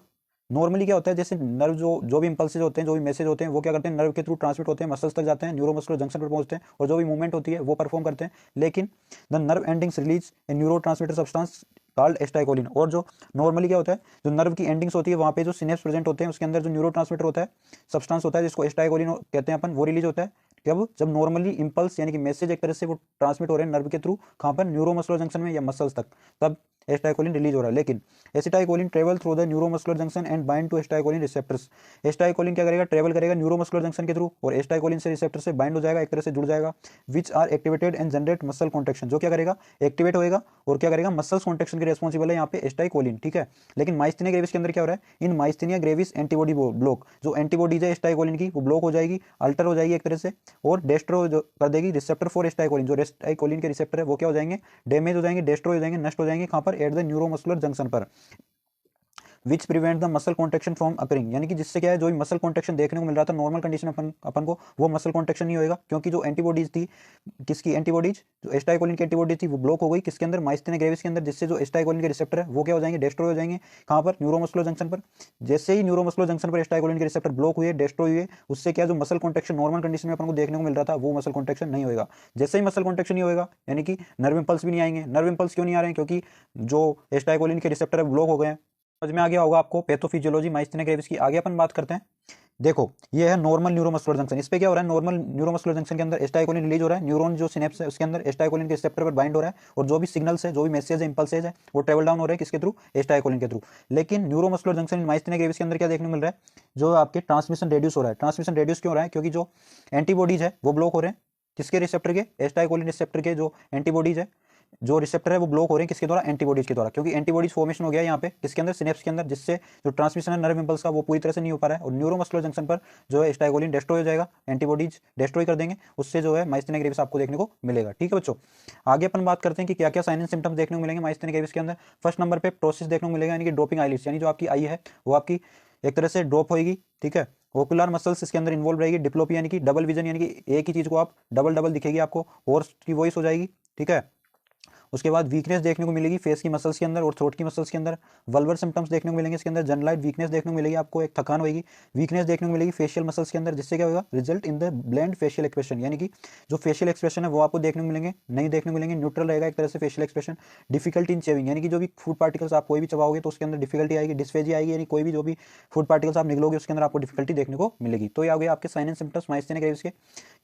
normally क्या होता है, जैसे नर्व जो भी इंपल्सेज होते हैं, जो भी मैसेज होते हैं, वो क्या करते हैं, नर्व के थ्रू ट्रांसमिट होते हैं, मसल्स तक जाते हैं, न्यूरोमस्कुलर जंक्शन पर पहुंचते हैं, और जो भी मूवमेंट होती है वो परफॉर्म करते हैं। लेकिन the nerve endings release a neuro transmitter substance called acetylcholine, और जो नॉर्मली क्या होता है, जो नर्व की एंडिंग्स होती है वहाँ पे जो सिनेप्स प्रेजेंट होते हैं, उसके अंदर जो न्यूरो ट्रांसमीटर होता है, सब्सटेंस होता है जिसको एस्टाइकोलिन कहते हैं अपन, वो रिलीज होता है जब नॉर्मली इंपल्स यानी कि मैसेज एक तरह से वो ट्रांसमिट हो रहे हैं नर्व के थ्रू, कहाँ पर, न्यूरोमस्कुलर जंक्शन में या मसल्स तक, तब एस्टाइकोलिन रिलीज हो रहा है। लेकिन acetylcholine travel through the neuromuscular junction and bind to acetylcholine receptors. Acetylcholine क्या करेगा, ट्रेवल करेगा न्यूरोमस्कुलर जंक्शन के थ्रू, और एस्टाइकोलिन से रिसेप्टर से बाइंड हो जाएगा, एक तरह से जुड़ जाएगा, which are activated and generate muscle contraction, जो क्या करेगा, एक्टिवेट होएगा और क्या करेगा, मसल्स कॉन्ट्रेक्शन के रिस्पॉन्सिबल है यहाँ पे एस्टाइकोलिन। ठीक है, लेकिन माइस्थेनिया ग्रेविस के अंदर क्या हो रहा है, इन माइस्थेनिया ग्रेविस एंटीबॉडी ब्लॉक, जो एंटीबॉडीज है एस्टाइकोलिन की, वो ब्लॉक हो जाएगी, अल्टर हो जाएगी एक तरह से, और डेस्ट्रो कर देगी रिसेप्टर फॉर एस्टाइकोलिन, जो एस्टाइकोलिन के रिसेप्टर है वो क्या हो जाएंगे, डैमेज हो जाएंगे, डेस्ट्रॉय हो जाएंगे, नष्ट हो जाएंगे, कहाँ पर, एट द न्यूरोमस्कुलर जंक्शन पर, which prevent the muscle contraction from occurring, यानी कि जिससे क्या है, जो मसल कॉन्ट्रेक्शन देखने को मिल रहा था नॉर्मल कंडीशन अपन को, वो मसल कॉन्ट्रेक्शन नहीं होएगा, क्योंकि जो एंटीबॉडीज थी, किसकी एंटीबॉडीज, जो एस्टाइकोलिन की एंटीबॉडी थी, वो ब्लॉक हो गई किसके अंदर, माइस्थेनिया ग्रेविस के अंदर, जिससे जो एस्टाइकोलिन के रिसेप्टर है वो क्या हो जाएंगे, डेस्ट्रॉय हो जाएंगे, कहाँ पर, न्यूरोमस्कुलर जंक्शन पर। जैसे ही न्यूरोमस्कुलर जंक्शन पर एस्टाइकोलिन के रिसेप्टर ब्लॉक हुए, डेस्ट्रॉय हुए, उससे क्या जो मसल कॉन्ट्रेक्शन नॉर्मल कंडीशन में अपन को देखने को मिल रहा था, वो मसल कॉन्ट्रेक्शन नहीं होगा। जैसे ही मसल कॉन्ट्रेक्शन नहीं होगा, यानी कि नर्व इंपल्स भी नहीं आएंगे। नर्व इंपल्स क्यों नहीं आ रहे हैं, क्योंकि जो एस्टाइकोलिन के रिसेप्टर है ब्लॉक हो गए हैं। समझ में आ गया होगा आपको पैथोफिजियोलॉजी माइस्थेनिया ग्रेविस की। आगे अपन बात करते हैं, देखो ये है नॉर्मल न्यूरोमस्कुलर जंक्शन। इस पे क्या हो रहा है, नॉर्मल न्यूरोमस्कुलर जंक्शन के अंदर एस्टाइकोलिन रिलीज हो रहा है, न्यूरॉन जो सिनेप्स है उसके अंदर एस्टाइकोलिन के रिसेप्टर पर बाइंड हो रहा है, और जो भी सिग्नल्स है, जो भी मैसेज है, इंपल्सेज है, वो ट्रेवल डाउन हो रहे हैं किसके थ्रू, एस्टाइकोलिन के थ्रू। लेकिन न्यूरोमस्कुलर जंक्शन इन माइस्थेनिया ग्रेविस के अंदर क्या देखने को मिल रहा है, जो आपके ट्रांसमिशन रेड्यूस हो रहा है। ट्रांसमिशन रेड्यूस क्यों हो रहा है, क्योंकि जो एंटीबॉडीज है वो ब्लॉक हो रहे हैं, किसके रिसेप्टर के, एस्टाइकोलिन रिसेप्टर के जो एंटीबॉडीज है, जो रिसेप्टर है वो ब्लॉक हो रहे हैं किसके द्वारा, एंटीबॉडीज के द्वारा, क्योंकि एंटीबॉडीज फॉर्मेशन हो गया यहाँ पे किसके अंदर, सिनेप्स के अंदर, जिससे जो ट्रांसमिशन है नर्व इंपल्स का वो पूरी तरह से नहीं हो पा रहा है, और न्यूरोमस्कुलर जंक्शन पर जो है एस्टाइकोलिन डेस्ट्रॉय हो जाएगा, एंटीबॉडीज डेस्ट्रॉय कर देंगे, उससे जो है माइस्थेनिया ग्रेविस आपको देखने को मिलेगा। ठीक है बच्चों, आगे अपन बात करते हैं कि क्या क्या साइन एंड सिम्टम्स देखने को मिलेंगे माइस्थेनिया ग्रेविस के अंदर। फर्स्ट नंबर पे प्रोसेस देखने को मिलेगा, यानी कि ड्रॉपिंग आईलिड्स, यानी जो आपकी आई है वो आपकी एक तरह से ड्रॉप होगी। ठीक है, ओकुलर मसल्स इसके अंदर इन्वॉल्व रहेगी, डिप्लोपी यानी कि डबल विजन, यानी कि एक ही चीज को आप डबल डबल दिखेगी आपको, होर्स की वॉइस हो जाएगी। ठीक है, उसके बाद वीकनेस देखने को मिलेगी फेस की मसल्स के अंदर और थ्रोट की मसल्स के अंदर। वल्वर सिम्टम्स देखने को मिलेंगे इसके अंदर, जनरलाइट वीकनेस देखने को मिलेगी आपको, एक थकान होगी, वीकनेस देखने को मिलेगी फेशियल मसल्स के अंदर, जिससे क्या होगा, result in the blend facial expression, यानी कि जो फेशियल एक्सप्रेशन है वो आपको देखने को मिलेंगे, नहीं देखने को मिलेंगे, न्यूट्रल रहेगा एक तरह से facial expression. Difficulty in chewing, यानी कि जो भी फूड पार्टिकल्स आप कोई भी चबाओगे तो उसके अंदर डिफिकल्टी आएगी, डिस्फेजिया आएगी, यानी कोई भी जो भी फूड पार्टिकल्स आप निगलोगे उसके अंदर आपको डिफिकल्टी देखने को मिलेगी। तो ये आ गए आपके sign and symptoms myasthenia gravis के।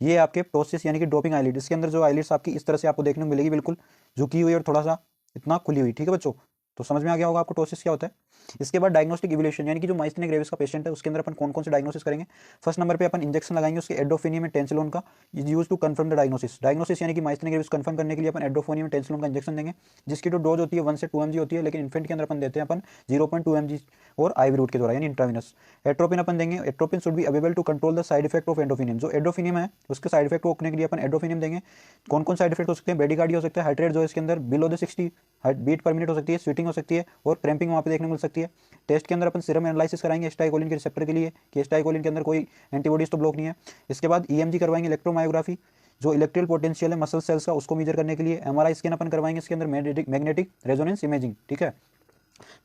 ये आपके प्रोसेस यानी कि ड्रॉपिंग आईलिड, इसके अंदर जो आईलिड्स आपकी इस तरह से आपको देखने को मिलेगी, बिल्कुल झुकी हुई और थोड़ा सा इतना खुली हुई। ठीक है बच्चों, तो समझ में आ गया होगा आपको टोसिस क्या होता है। इसके बाद डायग्नोस्टिक इवोल्यूशन, यानी कि जो माइस्थेनिया ग्रेविस का पेशेंट है उसके अंदर अपन कौन कौन से डायग्नोसिस करेंगे। फर्स्ट नंबर पे अपन इंजेक्शन लगाएंगे उसके एड्रोफेनियम में टेंसिलोन का, is use to confirm the diagnosis यानी कि माइस्थेनिया ग्रेविस कंफर्म करने के लिए अपन एड्रोफेनियम में टेंसिलोन का इंजेक्शन देंगे, जिसकी जो डोज होती है 1 से 2 mg होती है, लेकिन इन्फेंट के अंदर अपन देते हैं अपन 0.2 mg और आईवी रूट के द्वारा यानी इंट्राविनस। एट्रोपिन अपन देंगे, atropine should be available to control the side effect of edrophonium, जो एड्रोफिनियम है उसके साइड इफेक्ट को रोकने के लिए अपन एड्रोफिनियम देंगे। कौन कौन साइड इफेक्ट हो सकते हैं, ब्रेडिकार्डिया हो सकता है, हार्ट रेट जो है इसके अंदर below the 60 beat per minute हो सकती है, स्वीटिंग हो सकती है और क्रैम्पिंग वहाँ पे देखने को मिल सकती है। सकती है। टेस्ट के अंदर अपन सीरम एनालिसिस कराएंगे एसिटाइकोलिन के रिसेप्टर के लिए कि एसिटाइकोलिन के अंदर कोई एंटीबॉडीज तो ब्लॉक नहीं है। इसके बाद ईएमजी करवाएंगे, इलेक्ट्रोमायोग्राफी, जो इलेक्ट्रिकल पोटेंशियल है मसल सेल्स का उसको मेजर करने के लिए। एमआरआई स्कैन अपन करवाएंगे इसके अंदर, मैग्नेटिक रेजोनेंस इमेजिंग, ठीक है।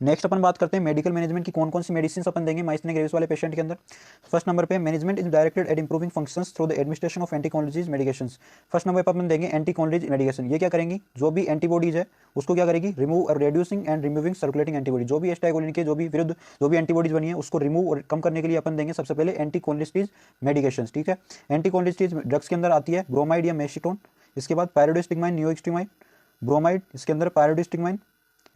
नेक्स्ट अपन बात करते हैं मेडिकल मैनेजमेंट की, कौन कौन सी मेडिसिन अपन देंगे माइस्थेनिया ग्रेविस वाले पेशेंट के अंदर। फर्स्ट नंबर पे management is directed eight improving functions through the administration of anticholinergic medications. First number पर अपन देंगे एंटीकोलिनर्जिक मेडिकेशन। ये क्या करेंगी, जो भी एंटीबॉडीज है उसको क्या करेगी, रिमूव और reducing and removing circulating antibody. जो भी एसिटाइकोलिन के जो भी विरुद्ध जो भी एंटीबॉडीज बनी है उसको रिमूव और कम करने के लिए अपन देंगे सबसे पहले एंटीकोलिनर्जिक मेडिकेशन, ठीक है। एंटीकोलिनर्जिक ड्रग्स के अंदर आती है ब्रोमाइड या मेसिटोन, इसके बाद पायरोडिस्टिगमाइन, नियोएक्स्टिमाइन, ब्रोमाइड, इसके अंदर पायरोडिस्टिगमाइन।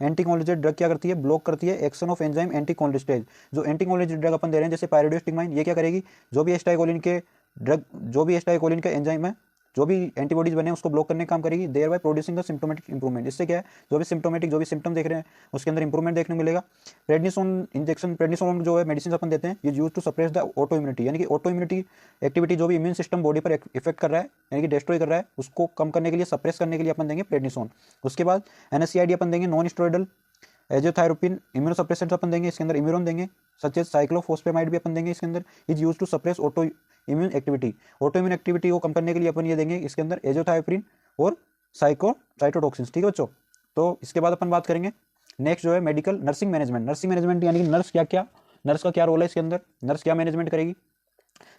एंटीकोलिनर्जिक ड्रग क्या करती है, ब्लॉक करती है एक्शन ऑफ एंजाइम एंटीकोलिनर्जिक। जो एंटीकोलिनर्जिक ड्रग अपन दे रहे हैं जैसे पायरोडिस्टिगमाइन, ये क्या करेगी, जो भी एसिटाइकोलिन के ड्रग, जो भी एसिटाइकोलिन का एंजाइम है, जो भी एंटीबॉडीज बने हैं उसको ब्लॉक करने का काम करेगी, thereby producing the symptomatic improvement. इससे क्या है, जो भी सिम्टोमेटिक जो भी सिम्टम देख रहे हैं उसके अंदर इंप्रूवमेंट देखने को मिलेगा। प्रेडनिसोन इंजेक्शन, प्रेडनिसोन जो है मेडिसिन अपन देते हैं, ये use to suppress the autoimmunity, यानी कि ऑटो इम्यूनिटी एक्टिविटी जो भी इम्यून सिस्टम बॉडी पर इफेक्ट कर रहा है यानी कि डिस्ट्रॉय कर रहा है उसको कम करने के लिए, सप्रेस करने के लिए अपन देंगे प्रेडनिसोन। उसके बाद एनएसएआईडी अपन देंगे, नॉन स्टेरॉइडल एजियोथायरोपिन, इम्यूनोसप्रेसेंट्स अपन देंगे, इसके अंदर इम्यून देंगे, सच एज साइक्लोफॉस्फेमाइड भी अपन देंगे इसके अंदर, is use to suppress autoimmune activity. Autoimmune activity को कम करने के लिए अपन ये देंगे इसके अंदर एजियोथायरोपिन और साइटोटॉक्सिन्स, ठीक है बच्चों। तो इसके बाद अपन बात करेंगे नेक्स्ट जो है medical nursing management. Nursing management यानी कि नर्स नर्स का क्या रोल है इसके अंदर, नर्स क्या मैनेजमेंट करेगी।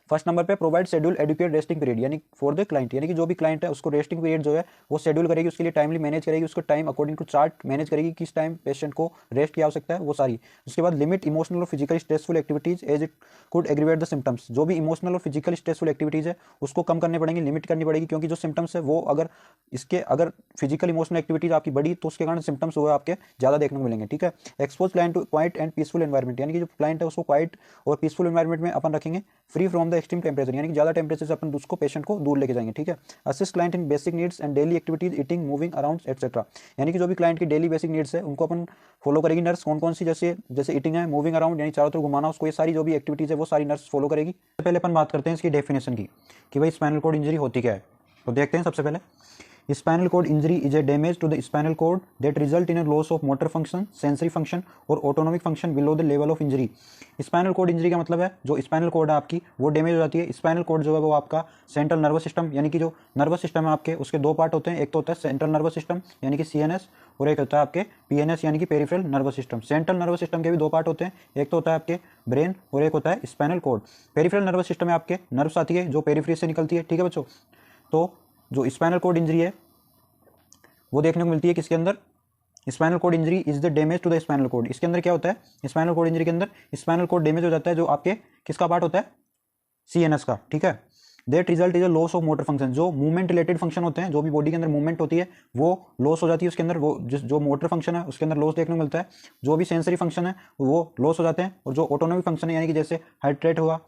फर्स्ट नंबर पे provide schedule educate resting period, यानी फॉर द क्लाइंट, यानी कि जो भी क्लाइंट है उसको रेस्टिंग पीरियड जो है वो शेड्यूल करेगी, उसके लिए टाइमली मैनेज करेगी, उसको time according to chart manage करेगी, किस टाइम पेशेंट को रेस्ट की आवश्यकता है वो सारी। उसके बाद लिमिट इमोशनल और physical stressful activities as it could aggravate the symptoms. जो भी इमोशनल और फिजिकल स्ट्रेसफुल एक्टिविटीज है उसको कम करने पड़ेंगी, लिमिट करनी पड़ेगी, क्योंकि जो सिम्टम्स है वो अगर फिजिकल इमोशनल एक्टिविटीज आपकी बढ़ी तो उसके कारण सिम्टम्स वो आपके ज़्यादा देखने को मिलेंगे, ठीक है। Expose client to quiet and peaceful environment, यानी कि जो क्लाइंट है उसको क्वाइट और पीसफुल एनवायरमेंट में अपन रखेंगे, free from the extreme temperature, यानी कि ज़्यादा टेम्परेचर से अपन उसको पेशेंट को दूर लेके जाएंगे, ठीक है। Assist client in basic needs and daily activities, eating, moving around etcetera, यानी कि जो भी क्लाइंट की डेली बेसिक नीड्स है उनको अपन फॉलो करेगी नर्स। कौन कौन सी, जैसे ईटिंग है, मूविंग अराउंड यानी चारों तरफ घुमाना उसको, ये सारी जो भी एक्टिविटीज है वो सारी नर्स फॉलो करेगी। पहले अपन बात करते हैं इसकी डेफिनेशन की कि भाई स्पाइनल कॉर्ड इंजरी होती क्या है, तो देखते हैं। सबसे पहले spinal cord injury is a damage to the spinal cord that result in a loss of motor function, sensory function और autonomic function below the level of injury. Spinal cord injury का मतलब है जो स्पाइनल कॉर्ड है आपकी वो damage हो जाती है। स्पाइनल कॉर्ड जो है वो आपका सेंट्रल नर्वस सिस्टम, यानी कि जो नर्वस सिस्टम है आपके उसके दो पार्ट होते हैं, एक तो होता है सेंट्रल नर्वस सिस्टम यानी कि सीएनएस और एक होता है आपके पीएनएस यानी कि peripheral nervous system. Central nervous system के भी दो पार्ट होते हैं, एक तो होता है आपके ब्रेन और एक होता है spinal cord. Peripheral nervous system में आपके नर्व्स आती है जो पेरिफेरी से निकलती है, ठीक है बच्चों। तो जो स्पाइनल कॉर्ड इंजरी है वो देखने को मिलती है किसके अंदर, spinal cord injury is the damage to the spinal cord. इसके अंदर क्या होता है, स्पाइनल कॉर्ड इंजरी के अंदर स्पाइनल कॉर्ड डैमेज हो जाता है जो आपके किसका पार्ट होता है, सीएनएस का, ठीक है। That result is a loss of motor function, जो मूवमेंट रिलेटेड फंक्शन होते हैं, जो भी बॉडी के अंदर मूवमेंट होती है वो लॉस हो जाती है उसके अंदर, वो जो मोटर फंक्शन है उसके अंदर लॉस देखने को मिलता है। जो भी सेंसरी फंक्शन है वो लॉस हो जाते हैं, और जो ऑटोनॉमिक फंक्शन है यानी कि जैसे हार्ट रेट हुआ,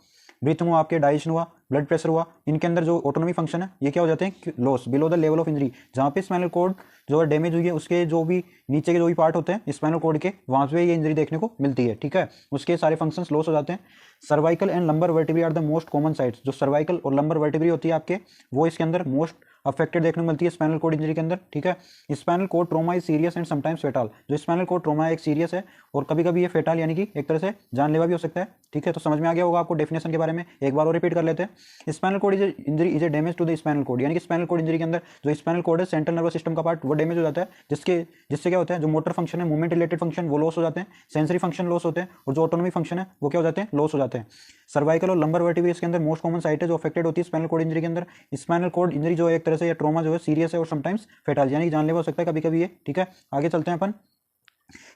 ब्रीथिंग हुआ, आपके डाइजेशन हुआ, ब्लड प्रेशर हुआ, इनके अंदर जो ऑटोनॉमी फंक्शन है ये क्या हो जाते हैं, loss below the level of injury. जहाँ पे स्पाइनल कॉर्ड जो है डैमेज हुई है उसके जो भी नीचे के जो भी पार्ट होते हैं स्पाइनल कॉर्ड के, वहाँ पे ये इंजरी देखने को मिलती है, ठीक है। उसके सारे फंक्शंस लॉस हो जाते हैं। Cervical and lumbar vertebrae are the most common sites. जो सर्वाइकल और लंबर वर्टिब्री होती है आपके वो इसके अंदर मोस्ट अफेक्टेड देखने को मिलती है स्पाइनल कॉर्ड इंजरी के अंदर, ठीक है। Spinal cord trauma is serious and sometimes fatal. जो स्पाइनल कॉर्ड ट्रोमा है एक सीरियस है और कभी कभी ये फेटल यानी कि एक तरह से जानलेवा भी हो सकता है, ठीक है। तो समझ में आ गया होगा आपको डेफिनेशन के बारे में, एक बार और रिपीट कर लेते हैं। Spinal cord injury is a damage to the spinal cord, यानी कि स्पाइनल कॉर्ड इंजरी के अंदर जो स्पाइनल कॉर्ड है सेंट्रल नर्वस सिस्टम का पार्ट वो डैमेज हो जाता है, जिससे क्या होता है, जो मोटर फंक्शन है, मूवमेंट रिलेटेड फंक्शन वो लॉस हो जाते हैं, सेंसरी फंक्शन लॉस होते हैं, और जो ऑटोनॉमी फंक्शन है वो क्या हो जाते हैं, लॉस हो जाते हैं। सर्वाइकल और लंबर वर्टिब्री इसके अंदर मोस्ट कॉमन साइट है जो अफेक्टेड होती है स्पाइनल कॉर्ड इंजरी के अंदर। स्पाइनल कॉर्ड इंजरी जो एक तरह से या ट्रॉमा जो है सीरियस है और समटाइम्स फेटल यानी कि जानलेवा हो सकता है कभी कभी ये, ठीक है। आगे चलते हैं अपन,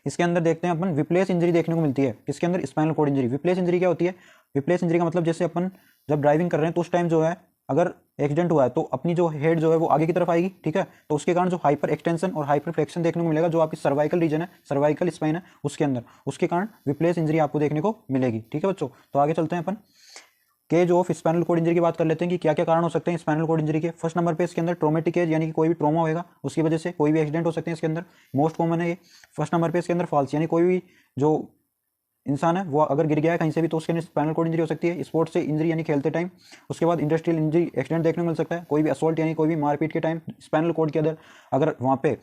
इसके अंदर देखते हैं अपन विप्लेस इंजरी देखने को मिलती है इसके अंदर स्पाइनल कॉर्ड इंजरी। विप्लेस इंजरी क्या होती है, विप्लेस इंजरी का मतलब जैसे अपन जब ड्राइविंग कर रहे हैं तो उस टाइम जो है अगर एक्सीडेंट हुआ है तो अपनी जो हेड जो है वो आगे की तरफ आएगी, ठीक है। तो उसके कारण जो हाइपर एक्सटेंशन और हाइपर फ्लेक्शन देखने को मिलेगा जो आपकी सर्वाइकल रीजन है, सर्वाइकल स्पाइन है उसके अंदर, उसके कारण विप्लेस इंजरी आपको देखने को मिलेगी, ठीक है बच्चों। तो आगे चलते हैं अपन cause of spinal cord injury की बात कर लेते हैं कि क्या क्या कारण हो सकते हैं स्पाइनल कॉर्ड इंजरी के। फर्स्ट नंबर पे इसके अंदर ट्रोमेटिक एज यानी कि कोई भी ट्रॉमा होगा उसकी वजह से कोई भी एक्सीडेंट हो सकते हैं इसके अंदर, मोस्ट कॉमन है ये। फर्स्ट नंबर पे इसके अंदर फॉल्स यानी कोई भी जो इंसान है वो अगर गिर गया है कहीं से भी तो उसके अंदर स्पाइनल कॉर्ड इंजरी हो सकती है। स्पोर्ट्स से इंजरी यानी खेलते टाइम। उसके बाद इंडस्ट्रियल इंजरी एक्सीडेंट देखने को मिल सकता है, कोई भी असॉल्ट यानी कोई भी मारपीट के टाइम स्पाइनल कॉर्ड के अंदर अगर वहाँ पे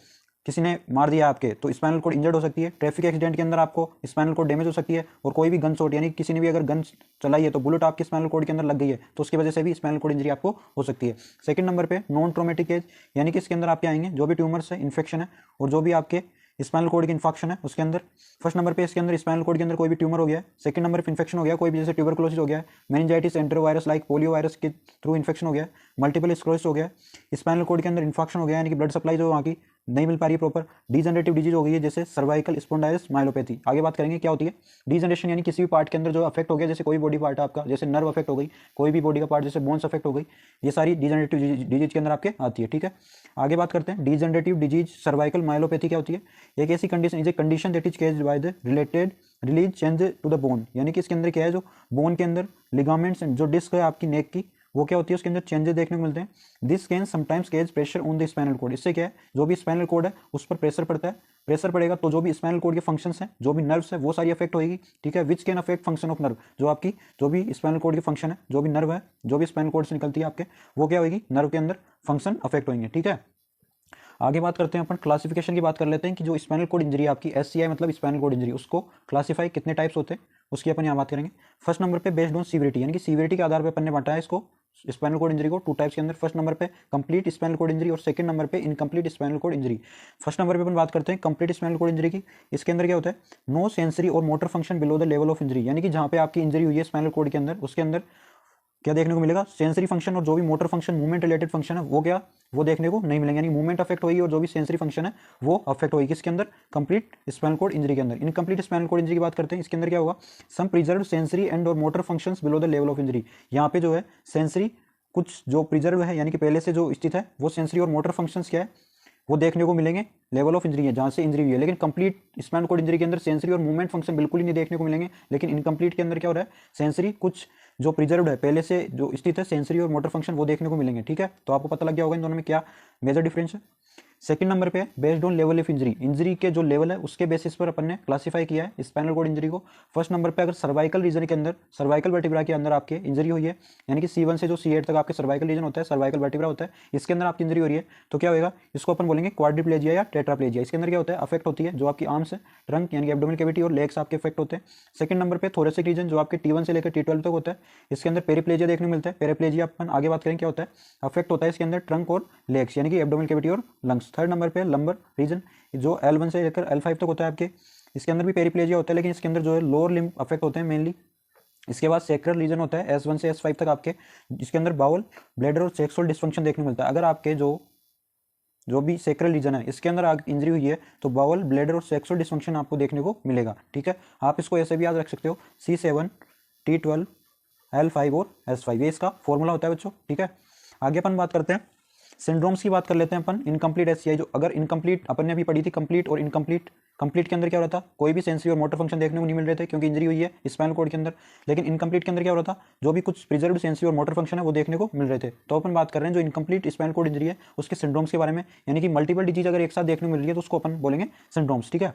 किसी ने मार दिया आपके तो स्पाइनल कॉर्ड इंजर्ड हो सकती है। ट्रैफिक एक्सीडेंट के अंदर आपको स्पाइनल कॉर्ड डैमेज हो सकती है। और कोई भी गन शॉट यानी किसी ने भी अगर गन चलाई है तो बुलेट आपके स्पाइनल कॉर्ड के अंदर लग गई है तो उसकी वजह से भी स्पाइनल कॉर्ड इंजरी आपको हो सकती है। सेकंड नंबर पे नॉन ट्रोमेटिक एज, यानी कि इसके अंदर आपके आएंगे जो भी ट्यूमर्स है, इन्फेक्शन है और जो भी आपके स्पाइनल कॉर्ड की इन्फेक्शन है उसके अंदर। फर्स्ट नंबर पे इसके अंदर स्पाइनल कॉर्ड के अंदर कोई भी ट्यूमर हो गया है। सेकंड नंबर पे इन्फेक्शन हो गया कोई भी, जैसे ट्यूबरकुलोसिस हो गया है, मेनिंजाइटिस, एंटेरोवायरस लाइक पोलियो वायरस के थ्रू इन्फेक्शन हो गया है, मल्टीपल स्क्लेरोसिस हो गया है, स्पाइनल कॉर्ड के अंदर इन्फेक्शन हो गया है यानी कि ब्लड सप्लाई जो वहाँ की नहीं मिल पा रही है प्रॉपर। डीजनरेटिव डिजीज हो गई है जैसे सर्वाइकल स्पॉन्डाइलिस माइलोपैथी। आगे बात करेंगे क्या होती है डीजनरेशन, यानी किसी भी पार्ट के अंदर जो अफेक्ट हो गया, जैसे कोई बॉडी पार्ट आपका, जैसे नर्व अफेक्ट हो गई, कोई भी बॉडी का पार्ट जैसे बोन्स अफेक्ट हो गई, ये सारी डीजनरेटिव डिजीज के अंदर आपके आती है। ठीक है, आगे बात करते हैं डीजनरेटिव डिजीज सर्वाइकल माइलोपैथी क्या होती है। एक ऐसी condition is a condition that is caused by the related release change to the bone, यानी कि इसके अंदर क्या है, जो बोन के अंदर लिगामेंट्स जो डिस्क है आपकी नेक की वो क्या होती है उसके अंदर चेंजेस देखने को मिलते हैं। This can sometimes cause pressure on the spinal cord, इससे क्या है जो भी स्पाइनल कोड है उस पर प्रेशर पड़ता है। प्रेशर पड़ेगा तो जो भी स्पाइनल कोड के फंक्शंस हैं, जो भी नर्व्स है वो सारी अफेक्ट होगी। ठीक है, which can affect function of nerve, जो आपकी जो भी स्पाइनल कोड की फंक्शन है, जो भी नर्व है, जो भी स्पाइनल कोड से निकलती है आपके, वो क्या होगी नर्व के अंदर फंक्शन अफेक्ट होंगे। ठीक है, आगे बात करते हैं अपन क्लासिफिकेशन की बात कर लेते हैं कि जो स्पाइनल कोड इंजरी आपकी एससीआई मतलब स्पाइनल कोड इंजरी, उसको क्लासिफाई कितने टाइप्स होते हैं उसकी अपन यहाँ बात करेंगे। फर्स्ट नंबर पे बेस्ड ऑन सीवियरिटी, यानी कि सीवियरिटी के आधार पर अपन ने बांटा है इसको स्पाइनल कोड इंजरी को टू टाइप्स के अंदर। फर्स्ट नंबर पे कंप्लीट स्पाइनल कोड इंजरी और सेकंड नंबर पे incomplete spinal cord injury. First number पे अपन बात करते हैं कंप्लीट स्पाइनल कोड इंजरी की। इसके अंदर क्या होता है, नो सेंसरी और motor function below the level of injury, यानी कि जहाँ पे आपकी इंजरी हुई है स्पाइनल कोड के अंदर उसके अंदर क्या देखने को मिलेगा, सेंसरी फंक्शन और जो भी motor function movement related function है वो क्या वो देखने को नहीं मिलेंगे, यानी मूवमेंट अफेक्ट होगी और जो भी सेंसरी फंक्शन है वो अफेक्ट होगी किसके अंदर, कंप्लीट स्पाइनल कोड इंजरी के अंदर। इनकम्प्लीट स्पाइनल कोड इंजरी की बात करते हैं, इसके अंदर क्या होगा, सम प्रिजर्व सेंसरी एंड और motor functions below the level of injury. यहाँ पे जो है सेंसरी कुछ जो प्रिजर्व है यानी कि पहले से जो स्थित है वो सेंसरी और मोटर फंक्शंस क्या है वो देखने को मिलेंगे लेवल ऑफ इंजरी है जहाँ से इंजरी हुई है। लेकिन कंप्लीट स्पाइनल कोड इंजरी के अंदर सेंसरी और मूवमेंट फंक्शन बिल्कुल ही नहीं देखने को मिलेंगे। लेकिन इनकम्प्लीट के अंदर क्या हो रहा है, सेंसरी कुछ जो प्रिजर्व्ड है पहले से जो स्थित है सेंसरी और मोटर फंक्शन वो देखने को मिलेंगे। ठीक है, तो आपको पता लग गया होगा इन दोनों में क्या मेजर डिफरेंस है। सेकंड नंबर पे based on level of injury, injury के जो लेवल है उसके बेसिस पर अपन ने क्लासिफाई किया है स्पाइनल कोड इंजरी को। फर्स्ट नंबर पे अगर सर्वाइकल रीजन के अंदर, सर्वाइकल वर्टिब्रा के अंदर आपके इंजरी हुई है, यानी कि C1 से जो C8 तक आपके सर्वाइकल रीजन होता है, सर्वाइकल वर्टिब्रा होता है, इसके अंदर आपकी इंजरी हो रही है तो क्या होगा, इसको अपन बोलेंगे क्वाड्रिप्लेजिया या टेट्राप्लेजिया। इसके अंदर क्या होता है, अफेक्ट होती है जो आपकी आर्म्स है, ट्रंक यानी कि एब्डोमिनल कैविटी और लेग्स आपके अफेक्ट होते हैं। सेकंड नंबर पे थोरेसिक रीजन जो आपके T1 से लेकर T12 तक होता है, इसके अंदर पेरिप्लेजिया देखने को मिलता है। पेरिप्लेजिया अपन आगे बात करेंगे क्या होता है, अफेक्ट होता है इसके अंदर ट्रंक और लेग्स यानी कि एब्डोमिनल कैविटी और लंग्स। थर्ड नंबर पे लंबर रीजन जो L1 से लेकर L5 तक होता है आपके, इसके अंदर भी पेरिप्लेजिया होता है लेकिन इसके अंदर जो है लोअर लिम्ब अफेक्ट होते हैं मेनली। इसके बाद सेक्रल रीजन होता है S1 से S5 तक आपके, जिसके अंदर बाउल, ब्लैडर और सेक्सुअल डिस्फंक्शन देखने को मिलता है। अगर आपके जो भी सेक्रल रीजन है इसके अंदर इंजरी हुई है तो बाउल, ब्लैडर और सेक्सुअल डिस्फंक्शन आपको देखने को मिलेगा। ठीक है, आप इसको ऐसे भी याद रख सकते हो C7, T12, L5 और S5, ये इसका फॉर्मूला होता है बच्चों। ठीक है, आगे अपन बात करते हैं सिंड्रोम्स की बात कर लेते हैं अपन। इनकम्प्लीट एससीआई जो अगर इनकम्प्लीट अपन ने अभी पढ़ी थी कंप्लीट और इनकम्प्लीट, कंप्लीट के अंदर क्या हो रहा था, कोई भी सेंसरी और मोटर फंक्शन देखने को नहीं मिल रहे थे क्योंकि इंजरी हुई है स्पाइनल कोड के अंदर। लेकिन इनकम्प्लीट के अंदर क्या हो रहा था, जो भी कुछ प्रिजर्व्ड सेंसरी और मोटर फंक्शन है वो देखने को मिल रहे थे। तो अपन बात कर रहे हैं जो इनकम्प्लीट स्पाइनल कोड इंजरी है उसके सिंड्रोम्स के बारे में, यानी कि मल्टीपल डिजीज अगर एक साथ देखने को मिल रही है तो उसको अपन बोलेंगे सिंड्रोम्स। ठीक है,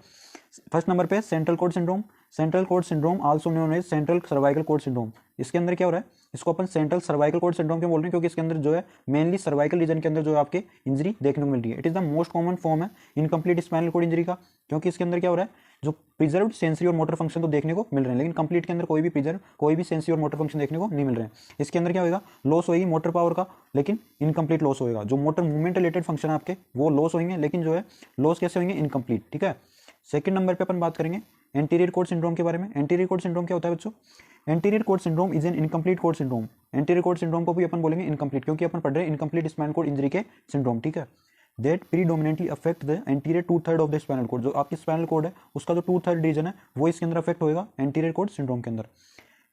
फर्स्ट नंबर पे central cord syndrome, central cord syndrome also known as central cervical cord syndrome. इसके अंदर क्या हो रहा है, इसको अपन सेंट्रल सर्वाइकल कोड सिंड्रोम क्यों बोल रहे हैं, क्योंकि इसके अंदर जो है मेनली सर्वाइकल रीजन के अंदर जो आपके इंजरी देखने को मिल रही है। It is the most common form है इनकम्प्लीट स्पाइनल कोड इंजरी का, क्योंकि इसके अंदर क्या हो रहा है, जो प्रिजर्व्ड सेंसरी और मोटर फंक्शन तो देखने को मिल रहे हैं लेकिन कंप्लीट के अंदर कोई भी प्रिजर्व, कोई भी सेंसरी और मोटर फंक्शन देखने को नहीं मिल रहे हैं। इसके अंदर क्या होगा, लॉस होगी मोटर पावर का लेकिन इनकम्प्लीट लॉस होगा। जो मोटर मूवमेंट रिलेटेड फंक्शन है आपके वो लॉस होंगे लेकिन जो है लॉस कैसे होंगे, इनकम्प्लीट। ठीक है, सेकंड नंबर पे अपन बात करेंगे एंटीरियर कोड सिंड्रोम के बारे में। एंटीरियर कोड सिंड्रोम क्या होता है बच्चों, anterior code syndrome is an incomplete code syndrome. Anterior code syndrome को भी अपन बोलेंगे इनकम्प्लीट क्योंकि अपन पढ़ रहे हैं इनकम्प्लीट स्पाइनल कोड इंजरी के सिंड्रोम। ठीक है, that predominantly affect the anterior 2/3 of the spinal code. जो आपकी स्पाइनल कोड है उसका जो 2/3 रीजन है वो इसके अंदर अफेक्ट होगा एंटीरियर कोड सिंड्रोम के अंदर,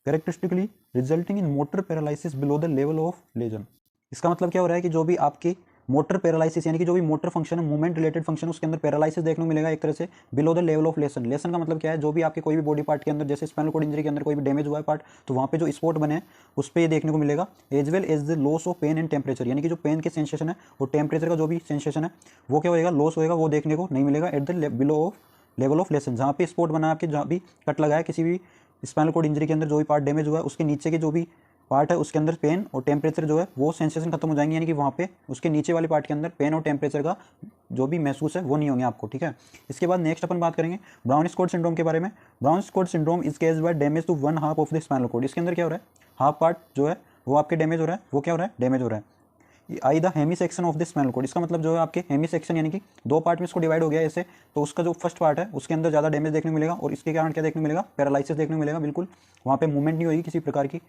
characteristically resulting in motor paralysis below the level of lesion. इसका मतलब क्या हो रहा है कि जो भी आपकी मोटर पैरालिसिस यानी कि जो भी मोटर फंक्शन है, मूवमेंट रिलेटेड फंक्शन, उसके अंदर पैरालिसिस देखने को मिलेगा एक तरह से below the level of lesson. Lesson का मतलब क्या है, जो भी आपके कोई भी बॉडी पार्ट के अंदर जैसे स्पाइनल कोड इंजरी के अंदर कोई भी डैमेज हुआ है पार्ट तो वहाँ पे जो स्पॉट बने हैं उस पर ये देखने को मिलेगा। As well as the loss of pain and temperature, यानी कि जो पेन के सेंसेशन है और टेम्परेचर का जो भी सेंसेशन है वो क्या होएगा, लॉस होएगा, वो देखने को नहीं मिलेगा at the below of level of lesion. जहाँ पे स्पॉट बना है आपके, जहाँ भी कट लगा है किसी भी स्पाइनल कोड इंजरी के अंदर जो भी पार्ट डैमेज हुआ है उसके नीचे के जो भी पार्ट है उसके अंदर पेन और टेम्परेचर जो है वो सेंसेशन खत्म हो जाएंगे, यानी कि वहाँ पे उसके नीचे वाले पार्ट के अंदर पेन और टेम्परेचर का जो भी महसूस है वो नहीं होंगे आपको, ठीक है। इसके बाद नेक्स्ट अपन बात करेंगे ब्राउन स्क्वाड सिंड्रोम के बारे में। Brown Sequard syndrome is caused by damage to one half of the spinal cord. इसके अंदर क्या हो रहा है, हाफ पार्ट जो है वो आपके डैमेज हो रहा है, वो क्या हो रहा है, डैमेज हो रहा है। I the hemisection of the spinal cord, इसका मतलब जो है आपके हेमी सेक्शन यानी कि दो पार्ट में इसको डिवाइड हो गया ऐसे, तो उसका जो फर्स्ट पार्ट है उसके अंदर ज़्यादा डैमेज देखने को मिलेगा और इसके कारण क्या देखने को मिलेगा, पैरालिसिस देखने को मिलेगा, बिल्कुल वहाँ पे मूवमेंट नहीं होगी किसी प्रकार की।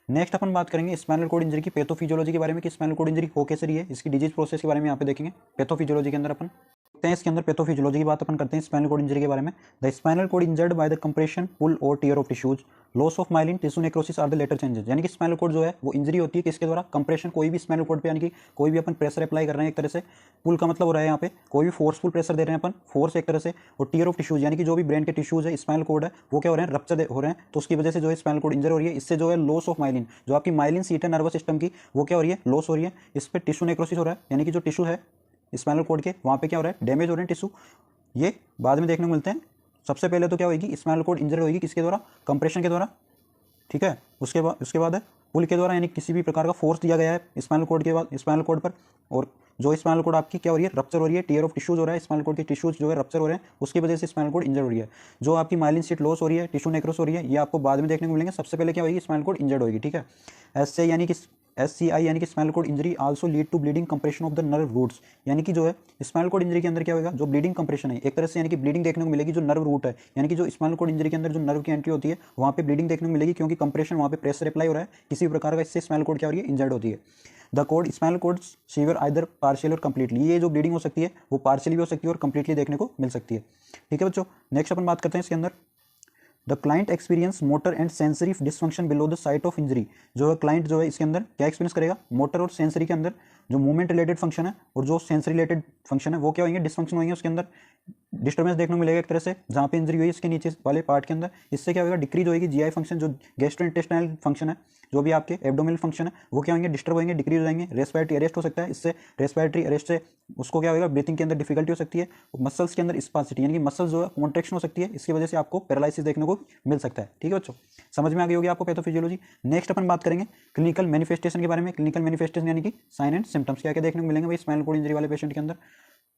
नेक्स्ट अपन बात करेंगे स्पाइनल कॉर्ड इंजरी की पैथोफिजियोलॉजी के बारे में कि स्पाइनल कॉर्ड इंजरी हो कैसे रही है, इसकी डिजीज प्रोसेस के बारे में यहाँ पे देखेंगे पैथोफिजियोलॉजी के अंदर अपन देखते हैं। इसके अंदर पैथोफिजियोलॉजी की बात अपन करते हैं स्पाइनल कॉर्ड इंजरी के बारे में। The spinal cord injured by the compression, pull और tear of tissues, loss of myelin, tissue necrosis or the later changes. यानी कि स्पाइनल कॉर्ड जो है वो इंजरी होती है किसके द्वारा, कंप्रेशन, कोई भी स्पाइनल कॉर्ड पे यानी कि कोई भी अपन प्रेशर अप्लाई कर रहे हैं एक तरह से, पुल का मतलब हो रहा है यहाँ पे कोई भी फोर्सफुल प्रेशर दे रहे हैं अपन, फोर्स एक तरह से, और टीयर ऑफ टिश्यूज यानी कि जो भी ब्रेन के टिश्यूज है स्पाइनल कॉर्ड है वो क्या हो रहे हैं, रप्चर हो रहे हैं, तो उसकी वजह से जो है स्पाइनल कॉर्ड इंजर हो रही है। इससे जो है लॉस ऑफ माइलिन, जो आपकी माइलिन सीट है नर्वस सिस्टम की, वो क्या हो रही है, लॉस हो रही है। इस पर टिश्यू नेक्रोसिस हो रहा है, यानी कि जो टिश्यू है स्पाइनल कॉर्ड के वहाँ पे क्या हो रहा है, डैमेज हो रहे हैं टिश्यू, ये बाद में देखने को मिलते हैं। सबसे पहले तो क्या होगी, स्पाइनल कॉर्ड इंजर होगी किसके द्वारा, कंप्रेशन के द्वारा, ठीक है। उसके बाद है पुल के द्वारा, यानी किसी भी प्रकार का फोर्स दिया गया है स्पाइनल कॉर्ड के बाद स्पाइनल कॉर्ड पर, और जो स्पाइनल कॉर्ड आपकी क्या हो रही है, रप्चर हो रही है, टीयर ऑफ टिश्यूज हो रहा है, स्पाइनल कॉर्ड के टिश्यूज जो है रप्चर हो रहे हैं, उसकी वजह से स्पाइनल कॉर्ड इंजर हो रही है। जो आपकी माइलिन सीट लॉस हो रही है, टिश्यू नेक्रोस हो रही है, ये आपको बाद में देखने को मिलेंगे। सबसे पहले क्या होगी, स्पाइनल कॉर्ड इंजर्ड होगी, ठीक है। SCI यानी कि spinal cord injury also lead to bleeding compression of the nerve roots, यानी कि जो है स्पाइनल कॉर्ड इंजरी के अंदर क्या होगा, जो ब्लीडिंग कंप्रेशन है एक तरह से, यानी कि ब्लीडिंग देखने को मिलेगी जो नर्व रूट है, यानी कि जो स्पाइनल कॉर्ड इंजरी के अंदर जो नर्व की एंट्री होती है वहाँ पे ब्लीडिंग देखने को मिलेगी, क्योंकि कंप्रेशन वहाँ पे प्रेशर अप्लाई हो रहा है किसी प्रकार का, इससे स्पाइनल कॉर्ड क्या हो रही है, इंजर्ड होती है। The cord spinal cord severe either partial और कंप्लीटली, ये जो ब्लीडिंग हो सकती है वो पार्शियली भी हो सकती है और कंप्लीटली देखने को मिल सकती है, ठीक है बच्चों। नेक्स्ट अपन बात करते हैं इसके अंदर the client experience motor and sensory dysfunction below the site of injury. जो है क्लाइंट जो है इसके अंदर क्या एक्सपीरियंस करेगा, मोटर और सेंसरी के अंदर जो मूवमेंट रिलेटेड फंक्शन है और जो सेंसरी रिलेटेड फंक्शन है वो क्या होंगे, डिसफंक्शन होंगे, उसके अंदर डिस्टर्बेंस देखने को मिलेगा एक तरह से, जहाँ पे इंजरी हुई है इसके नीचे वाले पार्ट के अंदर। इससे क्या होगा, डिक्रीज होगी जीआई फंक्शन, जो गैस्ट्रोइंटेस्टाइनल फंक्शन है, जो भी आपके एब्डोमिनल फंक्शन है वो क्या होंगे, डिस्टर्ब होंगे, डिक्रीज हो जाएंगे। रेस्पिरेटरी अरेस्ट हो सकता है इससे, रेस्पिरेटरी अरेस्ट से उसको क्या होगा, ब्रीथिंग के अंदर डिफिकल्टी हो सकती है। मसल्स के अंदर स्पासिटी यानी कि मसल्स जो है कॉन्ट्रेक्शन हो सकती है, इसकी वजह से आपको पैरालिसिस देखने को मिल सकता है, ठीक है बच्चों। समझ में आ गई होगी आपको पैथोफिजियोलॉजी। नेक्स्ट अपन बात करेंगे क्लिनिकल मैनिफेस्टेशन के बारे में। क्लिनिकल मैनिफेस्टेशन यानी कि साइन एंड सिम्टम्स क्या क्या देखने को मिलेंगे भाई स्पाइनल कॉर्ड इंजरी वाले पेशेंट के अंदर,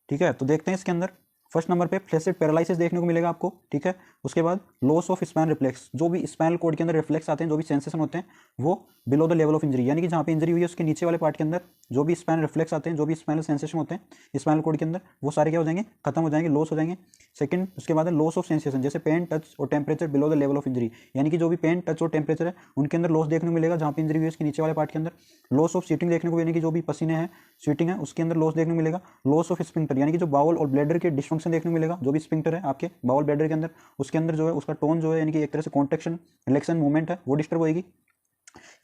ठीक है। तो देखते हैं इसके अंदर फर्स्ट नंबर पे फ्लैसिड पैरालिसिस देखने को मिलेगा आपको, ठीक है। उसके बाद लॉस ऑफ स्पाइन रिफ्लेक्स, जो भी स्पाइनल कॉर्ड के अंदर रिफ्लेक्स आते हैं, जो भी सेंसेशन होते हैं वो below the level of injury, यानी कि जहाँ पे इंजरी हुई है उसके नीचे वाले पार्ट के अंदर जो भी स्पाइनल रिफ्लेक्स आते हैं, जो भी स्पाइनल सेंसेशन होते हैं स्पाइनल कॉर्ड के अंदर, वो सारे क्या हो जाएंगे, खत्म हो जाएंगे, लॉस हो जाएंगे। सेकंड उसके बाद है लॉस ऑफ सेंसेशन, जैसे पेन, टच और temperature below the level of injury, यानी कि जो भी पेन, टच और टेम्परेचर है उनके अंदर लॉस देखने को मिलेगा जहाँ पे इंजरी हुई है उसके नीचे वाले पार्ट के अंदर। लॉस ऑफ सीटिंग देखने को, यानी कि जो भी पसीने हैं सीटिंग है उसके अंदर लॉस देखने को मिलेगा। लॉस ऑफ स्पिंक्टर, यानी कि जो बाउल और ब्लैडर के डिस्फंक्शन देखने को मिलेगा, जो भी स्पिंक्टर है आपके बाउल ब्लैडर के अंदर उसके अंदर जो है उसका टोन जो है यानी कि एक तरह से कॉन्ट्रैक्शन रिलैक्शन मूवमेंट है वो डिस्टर्ब होगी।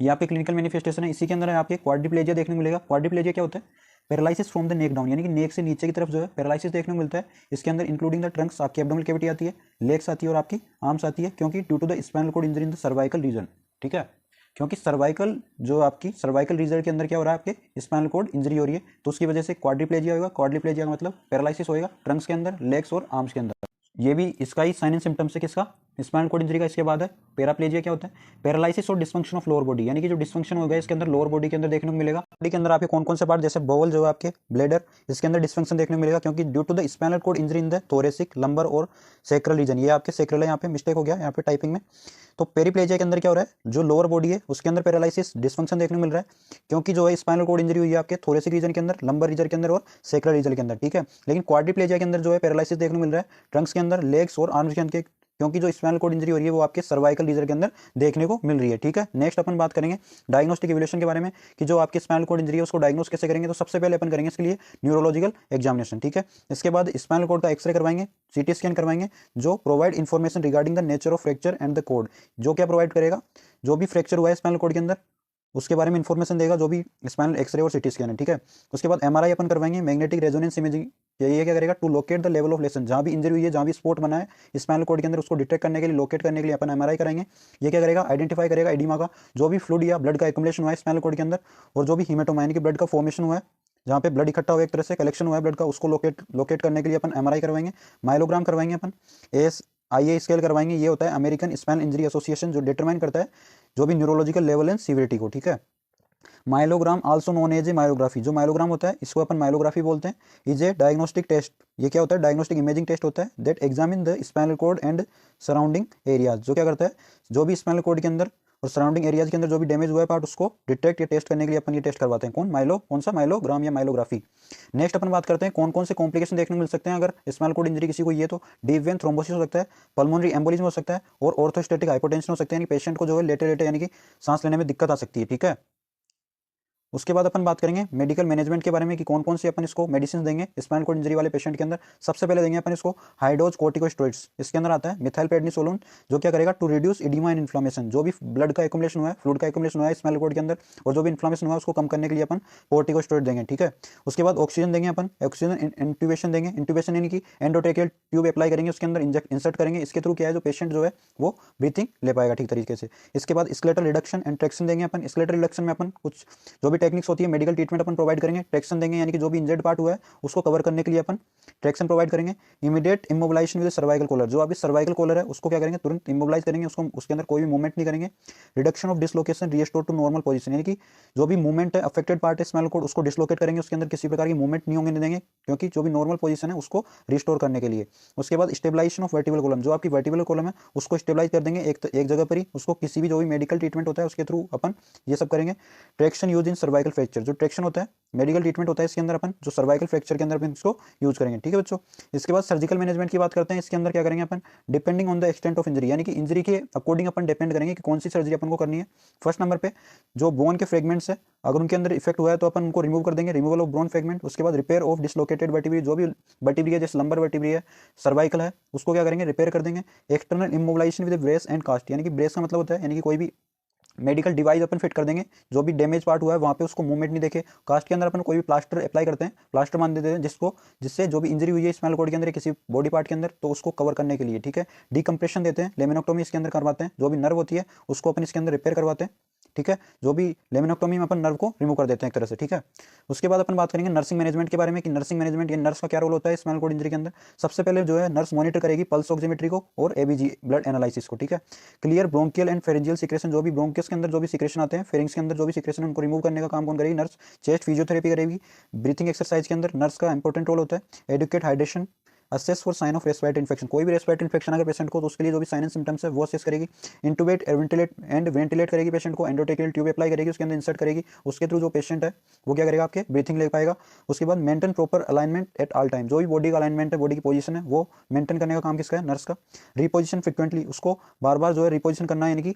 ये आपके क्लिनिकल मैनिफेस्टेशन है। इसी के अंदर है आपके क्वाड्रिप्लेजिया देखने को मिलेगा। क्वाड्रिप्लेजिया क्या होता है, paralysis from the neck down, यानी कि नेक से नीचे की तरफ जो है पैरालिसिस देखने को मिलता है। इसके अंदर इंक्लूडिंग द ट्रंक्स, आपकी एब्डोमिनल कैविटी आती है, लेग्स आती है और आपकी आर्म्स आती है, क्योंकि due to the spinal cord injury in the cervical region, ठीक है। क्योंकि सर्वाइकल जो आपकी सर्वाइकल रीजन के अंदर क्या हो रहा है, आपके स्पाइनल कॉर्ड इंजरी हो रही है, तो उसकी वजह से क्वाड्रिप्लेजिया होगा। क्वाड्रिप्लेजिया का मतलब पैरालिसिस होएगा ट्रंक्स के अंदर, लेग्स और आर्म्स के अंदर। ये भी इसका ही साइन एंड सिम्टम्स है किसका, स्पाइनल कॉर्ड इंजरी का। इसके बाद है पैराप्लेजिया, क्या होता है, पैरालिसिस और डिस्फंक्शन ऑफ लोअर बॉडी, यानी कि जो डिस्फंक्शन होगा इसके अंदर लोअर बॉडी के अंदर देखने को मिलेगा। बॉडी के अंदर आपके कौन कौन से पार्ट, जैसे बॉवल जो है आपके ब्लेडर, इसके अंदर डिस्फंक्शन देखने को मिलेगा, क्योंकि due to the spinal cord injury in the thoracic, lumbar और सेक्रल रीजन। ये आपके सेक्रल है, यहाँ पे मिस्टेक हो गया यहाँ पे टाइपिंग में। तो पेरिप्लेजिया के अंदर क्या हो रहा है, जो लोअर बॉडी है उसके अंदर पैरालिसिस डिस्फंक्शन देखने को मिल रहा है, क्योंकि जो है स्पाइनल कॉर्ड इंजरी हुई है आपके थोरेसिक रीजन के अंदर, लंबर रीजन के अंदर और सेक्रल रीजन के अंदर, ठीक है। लेकिन क्वाड्रिप्लेजिया के अंदर जो है पैरालिसिस देखने को मिल रहा है ट्रंक्स के अंदर, लेग्स और आर्म्स के अंदर, क्योंकि जो स्पाइनल कॉर्ड इंजरी हो रही है वो आपके सर्वाइकल रीजन के अंदर देखने को मिल रही है, ठीक है। नेक्स्ट अपन बात करेंगे डायग्नोस्टिक इवैल्यूएशन के बारे में कि जो आपके स्पाइनल कॉर्ड इंजरी है उसको डायग्नोस कैसे करेंगे। तो सबसे पहले अपन करेंगे इसके लिए न्यूरोलॉजिकल एग्जामिनेशन, ठीक है। इसके बाद स्पाइनल कॉर्ड का एक्सरे करवाएंगे, सीटी स्कैन करवाएंगे, जो provide information regarding the nature of fracture and the code, जो क्या प्रोवाइड करेगा, जो भी फ्रैक्चर हुआ है स्पाइनल कॉर्ड के अंदर उसके बारे में इन्फॉर्मेशन देगा, जो भी स्पाइनल एक्सरे और सीटी स्कैन है, ठीक है। उसके बाद एमआरआई अपन करवाएंगे, मैग्नेटिक रेजोनेंस इमेजिंग, ये क्या करेगा, to locate the level of lesion, जहाँ भी इंजरी हुई है, जहाँ भी स्पॉट बना है स्पाइनल कॉर्ड के अंदर उसको डिटेक्ट करने के लिए, लोकेट करने के लिए अपन एमआरआई कराएंगे। ये क्या करेगा, आइडेंटिफाई करेगा एडिमा का, जो भी फ्लूइड या ब्लड का एक्युमुलेशन हुआ है स्पाइनल कॉर्ड के अंदर, और जो भी हीमेटोमा यानी कि ब्लड का फॉर्मेशन हुआ है, जहाँ पे ब्लड इकट्ठा हुआ है, एक तरह से कलेक्शन हुआ है ब्लड का, उसको लोकेट करने के लिए अपन एमआरआई करवाएंगे। माइलोग्राम करवाएंगे अपन, IA स्केल करवाएंगे। ये होता है अमेरिकन स्पाइनल इंजरी एसोसिएशन, जो डिटरमाइन करता है जो भी न्यूरोलॉजिकल लेवल एंड सीवियरिटी को, ठीक है। Myelogram also known as a myelography, जो माइलोग्राम होता है इसको अपन माइलोग्राफी बोलते हैं। इज ए डायग्नोस्टिक टेस्ट, ये क्या होता है, डायग्नोस्टिक इमेजिंग टेस्ट होता है that examine the spinal cord and surrounding areas, जो क्या करता है जो भी स्पाइनल कॉर्ड के अंदर और सराउंडिंग एरियाज के अंदर जो भी डैमेज हुआ है पार्ट, उसको डिटेक्ट या टेस्ट करने के लिए अपन ये टेस्ट करवाते हैं। कौन सा माइलोग्राम या माइलोग्राफी। नेक्स्ट अपन बात करते हैं कौन कौन से कॉम्प्लिकेशन देखने को मिल सकते हैं अगर स्पाइनल कॉर्ड इंजरी किसी को ये, तो डीप वेन थ्रोम्बोसिस हो सकता है, पल्मोनरी एम्बोलिज्म हो सकता है और ऑर्थोस्टैटिक हाइपोटेंशन हो सकता है, यानी पेशेंट को जो है लेटे लेटे यानी कि सांस लेने में दिक्कत आ सकती है, ठीक है। उसके बाद अपन बात करेंगे मेडिकल मैनेजमेंट के बारे में कि कौन कौन से अपन इसको मेडिसिन देंगे स्पाइनल कॉर्ड इंजरी वाले पेशेंट के अंदर। सबसे पहले देंगे अपन इसको हाई डोज कोर्टिकोस्टेरॉइड्स। इसके अंदर आता है मिथाइलप्रेडनिसोलोन, जो क्या करेगा to reduce oedema and inflammation, जो भी ब्लड का एक्युमुलेशन हुआ है, फ्लूइड का एक्युमुलेशन हुआ है स्पाइनल कॉर्ड के अंदर और जो भी इन्फ्लेमेशन हुआ है उसको कम करने के लिए अपन कोर्टिकोस्टेरॉइड देंगे, ठीक है। उसके बाद ऑक्सीजन देंगे अपन, ऑक्सीजन इंट्यूबेशन देंगे। इंट्यूबेशन यानी कि एंडोट्रेकियल ट्यूब अप्लाई करेंगे, उसके अंदर इंसर्ट करेंगे। इसके थ्रू क्या है जो पेशेंट जो है वो ब्रीथिंग ले पाएगा ठीक तरीके से। इसके बाद स्केलेटल रिडक्शन एंड ट्रैक्शन देंगे अपन। स्केलेटल रिडक्शन में अपन कुछ जो भी टेक्निक्स होती है मेडिकल ट्रीटमेंट अपन प्रोवाइड करेंगे। ट्रैक्शन देंगे यानी कि जो भी इंजर्ड पार्ट हुआ है उसको कवर करने के लिए अपन ट्रैक्शन प्रोवाइड करेंगे। Immediate immobilisation with cervical collar, जो अभी सर्वाइकल कॉलर है उसको क्या करेंगे तुरंत इमोबिलाइज करेंगे, उसको उसके अंदर कोई भी मूवमेंट नहीं करेंगे। Reduction of dislocation restore to normal position, यानी कि जो भी मूवमेंट है अफेक्टेड पार्ट है स्पाइनल कॉर्ड उसको डिसलोकेट करेंगे, उसके अंदर किसी प्रकार की मूवमेंट नहीं होंगे नहीं देंगे, क्योंकि जो भी नॉर्मल पोजीशन है उसको रिस्टोर करने के लिए। उसके बाद स्टेबलाइजेशन ऑफ वर्टिब्रल कॉलम, जो आपकी वर्टिब्रल कॉलम है उसको स्टेबलाइज कर देंगे एक जगह पर ही, उसको किसी भी जो भी मेडिकल ट्रीटमेंट होता है उसके थ्रू अपन ये सब करेंगे। Traction use in cervical fracture, जो ट्रैक्शन होता है मेडिकल ट्रीटमेंट होता है इसके अंदर अपन जो सर्वाइकल फ्रैक्चर के अंदर अपन इसको यूज करेंगे, ठीक है बच्चों। इसके बाद सर्जिकल मैनेजमेंट की बात करते हैं। इसके अंदर क्या करेंगे अपन depending on the extent of injury, यानी कि इंजरी के अकॉर्डिंग अपन डिपेंड करेंगे कि कौन सी सर्जरी अपन को करनी है। फर्स्ट नंबर पे जो बोन के फ्रेगमेंट्स है अगर उनके अंदर इफेक्ट हुआ है तो अपन उनको रिमूव कर देंगे, रिमूवल ऑफ बोन फ्रेगमेंट। उसके बाद रिपेयर ऑफ डिसलोकेटेड वर्टिब्री, जो भी वर्टिब्री है जैसे लंबर वर्टिब्री है, सर्वाइकल है, उसको क्या करेंगे रिपेयर कर देंगे। External immobilisation with brace and cast, यानी कि ब्रेस का मतलब होता है यानी कि कोई भी मेडिकल डिवाइस अपन फिट कर देंगे, जो भी डैमेज पार्ट हुआ है वहाँ पे उसको मूवमेंट नहीं देखे। कास्ट के अंदर अपन कोई भी प्लास्टर अप्लाई करते हैं, प्लास्टर मान देते हैं जिससे जो भी इंजरी हुई है स्पाइनल कॉर्ड के अंदर किसी बॉडी पार्ट के अंदर तो उसको कवर करने के लिए, ठीक है। डीकम्प्रेशन देते हैं, लेमिनोक्टोमी इसके अंदर करवाते हैं, जो भी नर्व होती है उसको अपन इसके अंदर रिपेयर करवाते हैं, ठीक है। जो भी लेमिनोक्टोमी में अपन नर्व को रिमूव कर देते हैं एक तरह से, ठीक है। उसके बाद अपन बात करेंगे नर्सिंग मैनेजमेंट के बारे में कि नर्सिंग मैनेजमेंट ये नर्स का क्या रोल होता है स्पाइनल कॉर्ड इंजरी के अंदर। सबसे पहले जो है नर्स मॉनिटर करेगी पल्स ऑक्सीमेट्री को और एबीजी ब्लड एनालिसिस को, ठीक है। Clear bronchial and pharyngeal secretion, जो भी ब्रोंकियस के अंदर जो भी सिक्रेशन आते हैं, फेरिंग्स के अंदर जो भी सिक्रेशन उनको रिमूव करने का काम कौन करेगी, नर्स। चेस्ट फिजियोथेरेपी करेगी। ब्रीथिंग एक्सरसाइज के अंदर नर्स का इंपॉर्टेंट रोल होता है। Educate hydration, assess for sign of respiratory infection, कोई भी रेस्पिरेटरी इन्फेक्शन अगर पेशेंट को तो उसके लिए जो भी साइन एंड सिम्टम्स है वो असेस करेगी। इंटूबेट वेंटिलेट करेगी पेशेंट को, एंडोट्रेकियल ट्यूब अप्लाई करेगी, उसके अंदर इंसर्ट करेगी, उसके थ्रू जो पेशेंट है वो क्या करेगा आपके ब्रीथिंग ले पाएगा। उसके बाद maintain proper alignment at all time, जो भी बॉडी का अलाइनमेंट है बॉडी की पोजीशन है वो मेंटेन करने का काम किसका है, नर्स का। रिपोजिशन फ्रिक्वेंटली, उसको बार बार जो है रिपोजिशन करना है, यानी कि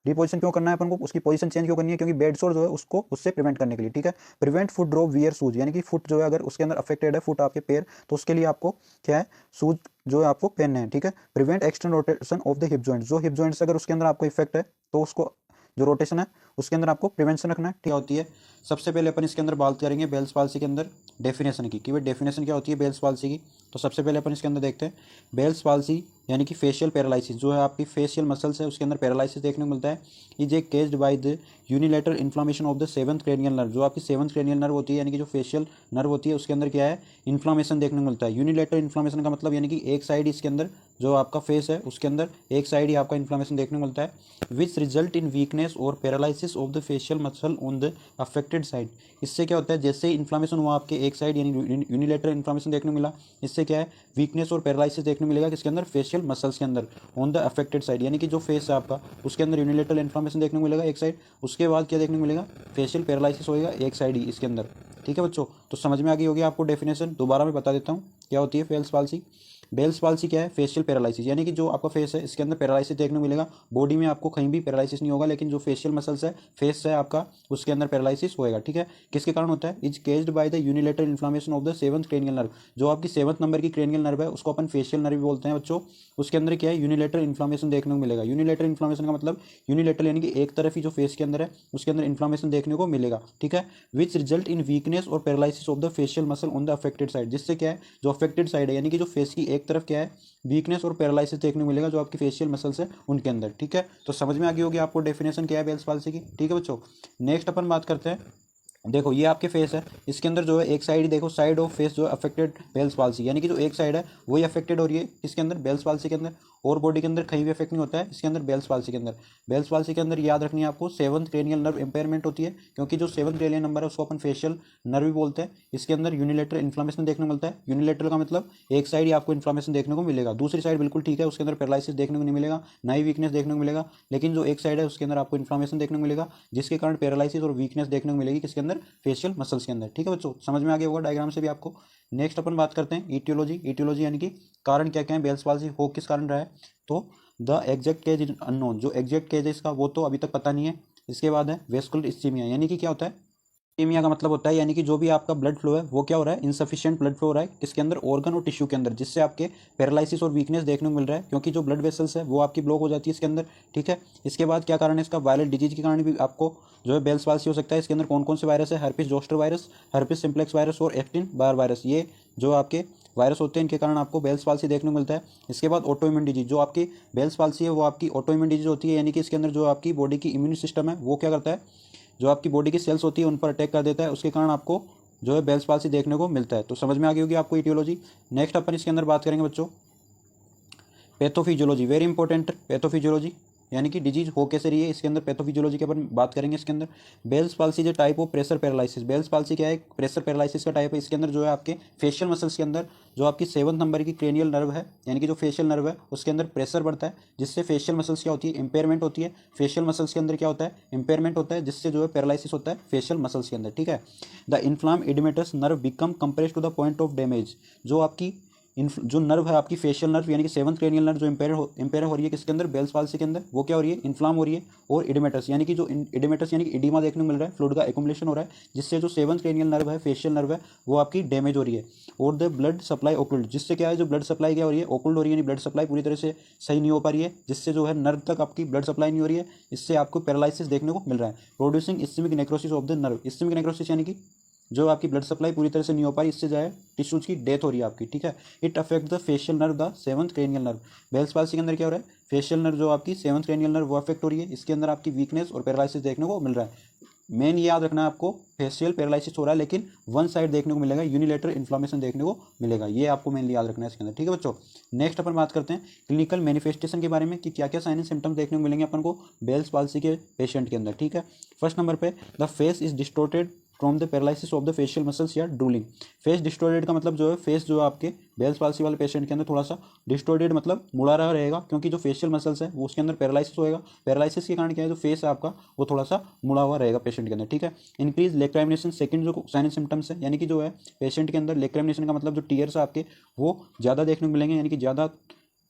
रिपोजिशन क्यों करना है अपन को, उसकी पोजीशन चेंज क्यों करनी है, क्योंकि बेड सोर जो है उसको उससे प्रिवेंट करने के लिए, ठीक है। Prevent foot drop wear shoes, यानी कि फुट जो है अगर उसके अंदर अफेक्टेड है फुट आपके पैर तो उसके लिए आपको क्या है शूज जो है आपको पहनने हैं, ठीक है। Prevent external rotation of the hip joint, जो हिप जॉइंट्स अगर उसके अंदर आपको इफेक्ट है तो उसको जो रोटेशन है उसके अंदर आपको प्रिवेंशन रखना है, ठीक होती है। सबसे पहले अपन इसके अंदर बात करेंगे बेल्स पाल्सी के अंदर डेफिनेशन की कि भाई डेफिनेशन क्या होती है बेल्स पाल्सी की। तो सबसे पहले अपन इसके अंदर देखते हैं बेल्स पाल्सी यानी कि फेशियल पैरालिसिस, जो है आपकी फेशियल मसल्स है उसके अंदर पैरालिसिस देखने को मिलता है। Is a केस्ड by the unilateral inflammation of the seventh cranial nerve, जो आपकी सेवंथ क्रेनियल नर्व होती है यानी कि जो फेशियल नर्व होती है उसके अंदर क्या है इन्फ्लामेशन देखने को मिलता है। यूनिलेटरल इन्फ्लामेशन का मतलब यानी कि एक साइड इसके अंदर जो आपका फेस है उसके अंदर एक साइड ही आपका इन्फ्लामेशन देखने को मिलता है, विच रिजल्ट इन वीकनेस और paralysis of the facial muscle on the affected side. इससे क्या होता है जैसे इन्फ्लामेशन हुआ आपके एक साइड यानी यूनिलेटरल इन्फ्लामेशन देखने को मिला, इससे क्या है वीकनेस और पैरालिसिस देखने को मिलेगा किसके अंदर फेशियल मसल्स के अंदर ऑन द अफेक्टेड साइड, यानी कि जो फेस है आपका उसके अंदर यूनिलेटरल इन्फ्लामेशन देखने को मिलेगा एक साइड, उसके बाद क्या देखने को मिलेगा फेशियल पैरालिसिस होएगा एक साइड ही इसके अंदर, ठीक है बच्चों। तो समझ में आ गई होगी आपको डेफिनेशन, दोबारा मैं बता देता हूँ क्या होती है बेल्स पाल्सी। बेल्स पाल्सी क्या है फेशियल पैरालिसिस, यानी कि जो आपका फेस है इसके अंदर पैरालिसिस देखने को मिलेगा, बॉडी में आपको कहीं भी पैरालिसिस नहीं होगा लेकिन जो फेशियल मसल्स है फेस है आपका उसके अंदर पैरालिसिस होएगा, ठीक है। किसके कारण होता है, is caused by the unilateral inflammation of the seventh cranial nerve, जो आपकी सेवंथ नंबर की क्रेनियल नर्व है उसको अपन फेशियल नर्व भी बोलते हैं बच्चों। उसके अंदर क्या है यूनिलेटरल इन्फ्लामेशन देखने को मिलेगा। यूनिलेटरल इन्फ्लामेशन का मतलब यूनिलेटरल यानी कि एक तरफ ही जो फेस के अंदर है उसके अंदर इन्फ्लामेशन देखने को मिलेगा, ठीक है। विच रिजल्ट इन वीकनेस और paralysis of the facial muscle on the affected side, जिससे क्या है जो अफेक्टेड साइड है यानी कि जो फेस की एक तरफ क्या है वीकनेस और पैरालिसिस देखने को मिलेगा जो आपकी फेशियल मसल्स है उनके अंदर, ठीक है। तो समझ में आ गई होगी आपको डेफिनेशन क्या है बेल्स पाल्सी की, ठीक है बच्चों। नेक्स्ट अपन बात करते हैं, देखो ये आपके फेस है इसके अंदर जो है एक साइड ही देखो साइड ऑफ फेस जो है अफेक्टेड बेल्स पाल्सी, यानी कि जो एक साइड है वही अफेक्टेड हो रही है इसके अंदर बेल्स पाल्सी के अंदर, और बॉडी के अंदर कहीं भी इफेक्ट नहीं होता है इसके अंदर बेल्स पाल्सी के अंदर। बेल्स पाल्सी के अंदर याद रखनी है आपको 7th क्रेनियल नर्व इंपेयरमेंट होती है, क्योंकि जो 7th क्रेनियल नंबर है उसको अपन फेशियल नर्व भी बोलते हैं। इसके अंदर यूनिलेटरल इन्फ्लामेशन देखने को मिलता है। यूनिलेटरल का मतलब एक साइड ही आपको इन्फ्लामेशन देखने को मिलेगा, दूसरी साइड बिल्कुल ठीक है, उसके अंदर पैरालिसिस देखने को नहीं मिलेगा, ना ही वीकनेस देखने को मिलेगा। लेकिन जो एक साइड है उसके अंदर आपको इन्फ्लामेशन देखने को मिलेगा, जिसके कारण पैरालिसिस और वीकनेस देखने को मिलेगी किसके अंदर, फेशियल मसल्स के अंदर। ठीक है बच्चों, समझ में आ गया होगा डायग्राम से भी आपको। नेक्स्ट अपन बात करते हैं ईटियोलॉजी। ईटियोलॉजी यानी कि कारण क्या क्या है, बेल्स पाल्सी हो किस कारण रहा है। तो the exact cause is unknown, जो एग्जैक्ट केज है इसका वो तो अभी तक पता नहीं है। इसके बाद है वेस्कुलर इस्कीमिया, यानी कि क्या होता है, इस्कीमिया का मतलब होता है यानी कि जो भी आपका ब्लड फ्लो है वो क्या हो रहा है, इनसफिशिएंट ब्लड फ्लो हो रहा है किसके अंदर, ऑर्गन और टिश्यू के अंदर, जिससे आपके पैरालिसिस और वीकनेस देखने को मिल रहा है, क्योंकि जो ब्लड वेसल्स है वो आपकी ब्लॉक हो जाती है इसके अंदर। ठीक है, इसके बाद क्या कारण है इसका, वायरल डिजीज के कारण भी आपको जो है बेल्स पाल्सी हो सकता है। इसके अंदर कौन कौन से वायरस है, herpes zoster virus, herpes simplex virus और एक्टिन बार वायरस, ये जो आपके वायरस होते हैं इनके कारण आपको बेल्स पाल्सी देखने को मिलता है। इसके बाद ऑटोइम्यून डिजीज, जो आपकी बेल्स पाल्सी है वो आपकी ऑटोइम्यून डिजीज होती है, यानी कि इसके अंदर जो आपकी बॉडी की इम्यून सिस्टम है वो क्या करता है, जो आपकी बॉडी की सेल्स होती है उन पर अटैक कर देता है, उसके कारण आपको जो है बेल्स पाल्सी देखने को मिलता है। तो समझ में आ गई होगी आपको ईटियोलॉजी। नेक्स्ट अपन इसके अंदर बात करेंगे बच्चों पैथोफिजियोलॉजी, वेरी इंपॉर्टेंट पैथोफिजियोलॉजी, यानी कि डिजीज हो कैसे रही है, इसके अंदर पैथोफिजियोलॉजी के अपन बात करेंगे। इसके अंदर बेल्स पाल्सी जो type of pressure paralysis, Bell's palsy क्या है, प्रेशर पैरालिसिस का टाइप है। इसके अंदर जो है आपके फेशियल मसल्स के अंदर जो आपकी 7th नंबर की क्रेनियल नर्व है, यानी कि जो फेशियल नर्व है उसके अंदर प्रेशर बढ़ता है, जिससे फेशियल मसल्स क्या होती है, इंपेयरमेंट होती है। फेशियल मसल्स के अंदर क्या होता है, इंपेयरमेंट होता है, जिससे जो है पैरालिसिस होता है फेशियल मसल्स के अंदर। ठीक है, the inflamed edematous nerve become compressed to the point of damage, जो आपकी जो नर्व है आपकी फेशियल नर्व यानी कि 7th क्रेनियल नर्व जो इंपेयर हो रही है किसके अंदर, बेल्स पाल्सी के अंदर, वो क्या हो रही है, इन्फ्लाम हो रही है। और इडिमेटस यानी कि जो इडिमेटस यानी कि इडीमा देखने को मिल रहा है, फ्लूइड का एक्युमुलेशन हो रहा है, जिससे जो 7th क्रेनियल नर्व है फेशियल नर्व है वो आपकी डैमेज हो रही है। और द ब्लड सप्लाई ओकुल्ड, जिससे क्या है, जो ब्लड सप्लाई क्या हो रही है, ओकुल्ड हो रही है, यानी ब्लड सप्लाई पूरी तरह से सही नहीं हो पा रही है, जिससे जो है नर्व तक आपकी ब्लड सप्लाई नहीं हो रही है, इससे आपको पैरालिसिस देखने को मिल रहा है। Producing ischaemic necrosis of the nerve, ischaemic necrosis यानी कि जो आपकी ब्लड सप्लाई पूरी तरह से नहीं हो पा रही, इससे जो है टिश्यूज की डेथ हो रही है आपकी। ठीक है, it affect the facial nerve the 7th cranial nerve, Bell's palsy के अंदर क्या हो रहा है, फेशियल नर्व जो आपकी 7th क्रेनियल नर्व वो अफेक्ट हो रही है, इसके अंदर आपकी वीकनेस और पैरालिसिस देखने को मिल रहा है। मेन ये याद रखना है आपको, फेशियल पैरालिसिस हो रहा है लेकिन वन साइड देखने को मिलेगा, यूनिलेटरल इन्फ्लामेशन देखने को मिलेगा, ये आपको मेनली याद रखना है इसके अंदर। ठीक है बच्चों, नेक्स्ट अपन बात करते हैं क्लिनिकल मैनिफेस्टेशन के बारे में कि क्या क्या साइन एंड सिम्टम्स देखने को मिलेंगे अपन को बेल्स पाल्सी के पेशेंट के अंदर। ठीक है, फर्स्ट नंबर पे the face is distorted from the paralysis of the facial muscles या ड्रूलिंग। फेस डिस्टोर्टेड का मतलब जो है फेस जो आपके बेल्स पाल्सी वाले पेशेंट के अंदर थोड़ा सा डिस्टोर्टेड मतलब मुड़ा रहा रहेगा, क्योंकि जो फेशियल मसल्स है वो उसके अंदर पैरालिसिस होएगा। पैरालिसिस के कारण क्या है, जो फेस है आपका वो थोड़ा सा मुड़ा हुआ रहेगा पेशेंट के अंदर। ठीक है, इंक्रीज लेक्राइमिनेशन, सेकंड जो साइन एंड सिम्टम्स है, यानी कि जो है पेशेंट के अंदर लेक्राइमिनेशन का मतलब जो टीयर्स आपके वो ज़्यादा देखने को मिलेंगे, यानी कि ज़्यादा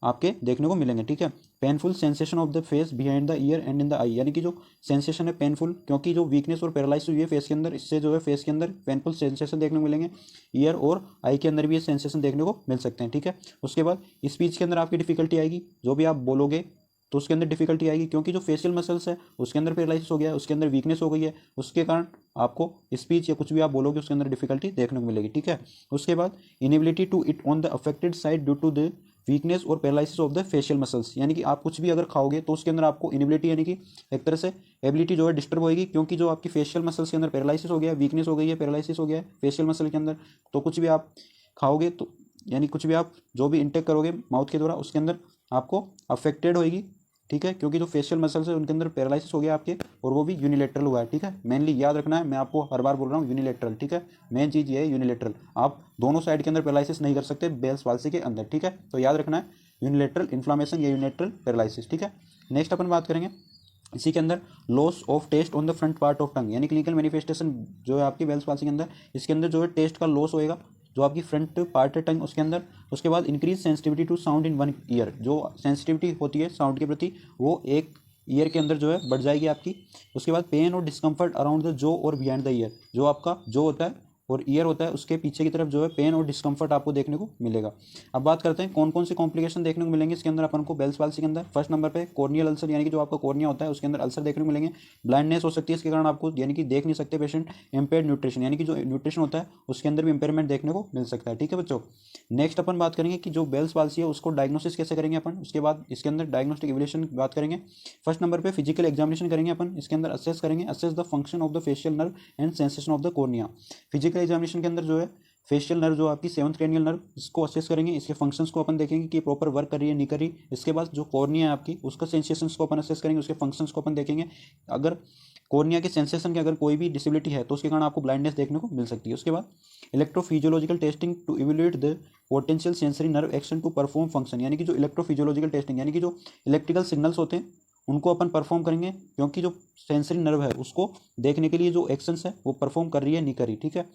आपके देखने को मिलेंगे। ठीक है, painful sensation of the face behind the ear and in the eye, यानी कि जो सेंसेशन है पेनफुल, क्योंकि जो वीकनेस और पैरालाइज हुई है फेस के अंदर, इससे जो है फेस के अंदर पेनफुल सेंसेशन देखने को मिलेंगे। ईयर और आई के अंदर भी ये सेंसेशन देखने को मिल सकते हैं। ठीक है, उसके बाद स्पीच के अंदर आपकी डिफिकल्टी आएगी, जो भी आप बोलोगे तो उसके अंदर डिफिकल्टी आएगी, क्योंकि जो फेशियल मसल्स है उसके अंदर पैरालिसिस हो गया है, उसके अंदर वीकनेस हो गई है, उसके कारण आपको स्पीच या कुछ भी आप बोलोगे उसके अंदर डिफिकल्टी देखने को मिलेगी। ठीक है, उसके बाद inability to eat on the affected side due to the weakness और paralysis of the facial muscles, यानी कि आप कुछ भी अगर खाओगे तो उसके अंदर आपको इनेबिलिटी यानी कि एक तरह से एबिलिटी जो है डिस्टर्ब होगी, क्योंकि जो आपकी फेशियल मसल्स के अंदर पैरालिसिस हो गया, वीकनेस हो गई है, पैरालिसिस हो गया है फेशियल मसल के अंदर, तो कुछ भी आप खाओगे तो यानी कुछ भी आप जो भी इंटेक करोगे माउथ के द्वारा उसके अंदर आपको अफेक्टेड होगी। ठीक है, क्योंकि जो फेशियल मसल्स है उनके अंदर पैरालिसिस हो गया आपके, और वो भी यूनिलेटरल हुआ है। ठीक है, मेनली याद रखना है, मैं आपको हर बार बोल रहा हूँ यूनिलेटरल। ठीक है, मेन चीज़ ये है यूनिलेटरल, आप दोनों साइड के अंदर पैरालिसिस नहीं कर सकते बेल्स पाल्सी के अंदर। ठीक है, तो याद रखना है यूनिलेटरल इन्फ्लामेशन या यूनिलेटरल पैरालिसिस। ठीक है, नेक्स्ट अपन बात करेंगे इसी के अंदर loss of taste on the front part of tongue, यानी क्लिनिकल मैनिफेस्टेशन जो है आपकी बेल्स पाल्सी के अंदर, इसके अंदर जो है टेस्ट का लॉस होएगा जो आपकी फ्रंट पार्ट है टंग उसके अंदर। उसके बाद increase sensitivity to sound in one ear, जो सेंसिटिविटी होती है साउंड के प्रति वो एक ईयर के अंदर जो है बढ़ जाएगी आपकी। उसके बाद पेन और डिस्कम्फर्ट अराउंड द जो और बिहाइंड द ईयर, जो आपका जो होता है और ईयर होता है उसके पीछे की तरफ जो है पेन और डिस्कम्फर्ट आपको देखने को मिलेगा। अब बात करते हैं कौन कौन से कॉम्प्लिकेशन देखने को मिलेंगे इसके अंदर अपन को बेल्स पाल्सी के अंदर। फर्स्ट नंबर पे कॉर्नियल अल्सर, यानी कि जो आपका कॉर्निया होता है उसके अंदर अल्सर देखने को मिलेंगे। ब्लाइंडनेस हो सकती है इसके कारण आपको, यानी कि देख नहीं सकते पेशेंट। इम्पेयर्ड न्यूट्रिशन, यानी कि जो न्यूट्रिशन होता है उसके अंदर भी इंपेयरमेंट देखने को मिल सकता है। ठीक है बच्चों, नेक्स्ट अपन बात करेंगे कि जो बेल्स पाल्सी है उसको डायग्नोसिस कैसे करेंगे अपन, उसके बाद इसके अंदर डायग्नोस्टिक इवैल्यूएशन की बात करेंगे। फर्स्ट नंबर पे फिजिकल एग्जामिनेशन करेंगे अपन, इसके अंदर असेस करेंगे, assess the function of the facial nerve and sensation of the cornea. Physical examination के अंदर जो है फेशियल नर्व जो आपकी सेवंथ क्रेनियल नर्व, इसको असेस करेंगे, इसके फंक्शंस को अपन देखेंगे कि प्रॉपर वर्क कर रही है नहीं कर रही। इसके बाद जो कॉर्निया है आपकी, उसका सेंसेशंस को अपन असेस करेंगे, उसके फंक्शंस को अपन देखेंगे। अगर कॉर्निया के सेंसेशन के अगर कोई भी डिसेबिलिटी है तो उसके कारण आपको ब्लाइंडनेस देखने को मिल सकती है। उसके बाद electrophysiological testing to evaluate the potential sensory nerve action to perform function, यानी कि जो इलेक्ट्रोफिजियोलॉजिकल टेस्टिंग यानी कि जो इलेक्ट्रिकल सिग्नल्स होते हैं उनको अपन परफॉर्म करेंगे, क्योंकि जो सेंसरी नर्व है उसको देखने के लिए जो एक्शंस है वो परफॉर्म कर रही है नहीं कर रही। ठीक है,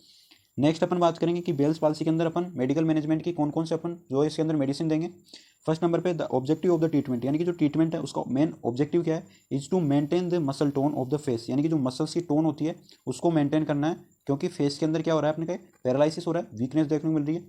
नेक्स्ट अपन बात करेंगे कि बेल्स पाल्सी के अंदर अपन मेडिकल मैनेजमेंट की कौन कौन से अपन जो है इसके अंदर मेडिसिन देंगे। फर्स्ट नंबर पे the objective of the treatment, यानी कि जो ट्रीटमेंट है उसका मेन ऑब्जेक्टिव क्या है, is to maintain the muscle tone of the face, यानी कि जो मसल्स की टोन होती है उसको मेंटेन करना है, क्योंकि फेस के अंदर क्या हो रहा है अपने का पैरालिसिस हो रहा है, वीकनेस देखने को मिल रही है।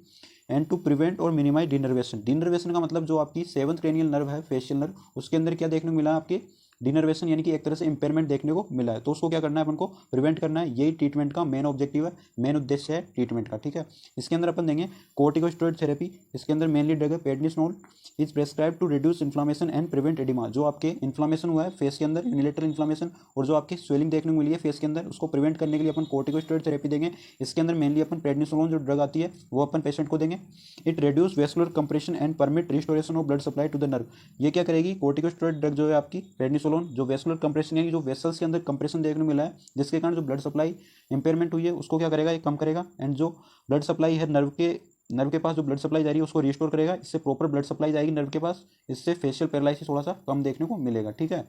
एंड टू प्रिवेंट और मिनिमाइज डिनर्वेशन, डिनर्वेशन का मतलब जो आपकी सेवंथ क्रेनियल नर्व है फेशियल नर्व, उसके अंदर क्या देखने को मिला है आपकी डिनर्वेशन, यानी कि एक तरह से इंपेयरमेंट देखने को मिला है, तो उसको क्या करना है अपन को प्रिवेंट करना है। यही ट्रीटमेंट का मेन ऑब्जेक्टिव है, मेन उद्देश्य है ट्रीटमेंट का। ठीक है, इसके अंदर अपन देंगे कोर्टिकोस्टेरॉइड थेरेपी, इसके अंदर मेनली ड्रग है prednisolone, is prescribe to reduce inflammation and prevent edema, जो आपके इन्फ्लामेशन हुआ है फेस के अंदर यूनिलेटरल इन्फ्लामेशन और जो आपकी स्वेलिंग देखने को मिली है फेस के अंदर, उसको प्रिवेंट करने के लिए अपन कोर्टिकोस्टेरॉइड थेरेपी देंगे। इसके अंदर मेनली अपन पेडनिसोलोन जो ड्रग आती है वो अपन पेशेंट को देंगे। It reduce vascular compression and permit restoration of blood supply to the nerve, ये क्या करेगी कोर्टिकोस्टेरॉइड ड्रग जो है आपकी पेडनिसोलोन, जो वेस्कुलर कंप्रेशन यानी जो वेसल्स के अंदर कंप्रेशन देखने को मिला है जिसके कारण जो ब्लड सप्लाई इंपेयरमेंट हुई है उसको क्या करेगा, ये कम करेगा। एंड जो ब्लड सप्लाई है नर्व के पास जो ब्लड सप्लाई जा रही है उसको रिस्टोर करेगा, इससे प्रॉपर ब्लड सप्लाई जाएगी नर्व के पास, इससे फेशियल पैरालिसिस थोड़ा सा कम देखने को मिलेगा। ठीक है,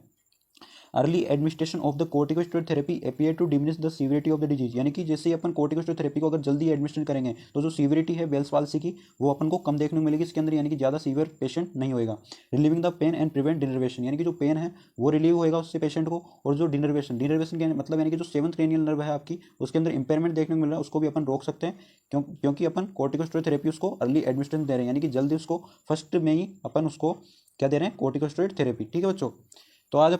early administration of the corticosteroid therapy appear to diminish the severity of the disease, यानी कि जैसे ही अपन कोर्टिकोस्टेरॉइड थेरेपी को अगर जल्दी एडमिनिस्ट्रेट करेंगे तो जो सीवियरिटी है बेल्स पाल्सी की वो अपन को कम देखने को मिलेगी इसके अंदर, यानी कि ज़्यादा सीवियर पेशेंट नहीं होएगा। Relieving the pain and prevent denervation, यानी कि जो पेन है वो रिलीव होएगा उससे पेशेंट को, और जो डिनर्वेशन के मतलब यानी कि जो सेवंथ क्रेनियल नर्व है आपकी उसके अंदर इंपेयरमेंट देखने को मिल रहा है उसको भी अपन रोक सकते हैं, क्योंकि अपन कोर्टिकोस्टेरॉइड थेरेपी उसको अर्ली एडमिनिस्ट्रेशन दे रहे हैं, यानी कि जल्दी उसको फर्स्ट में ही अपन उसको क्या दे रहे हैं कोर्टिकोस्टेरॉइड थेरेपी। ठीक है बच्चों, तो आज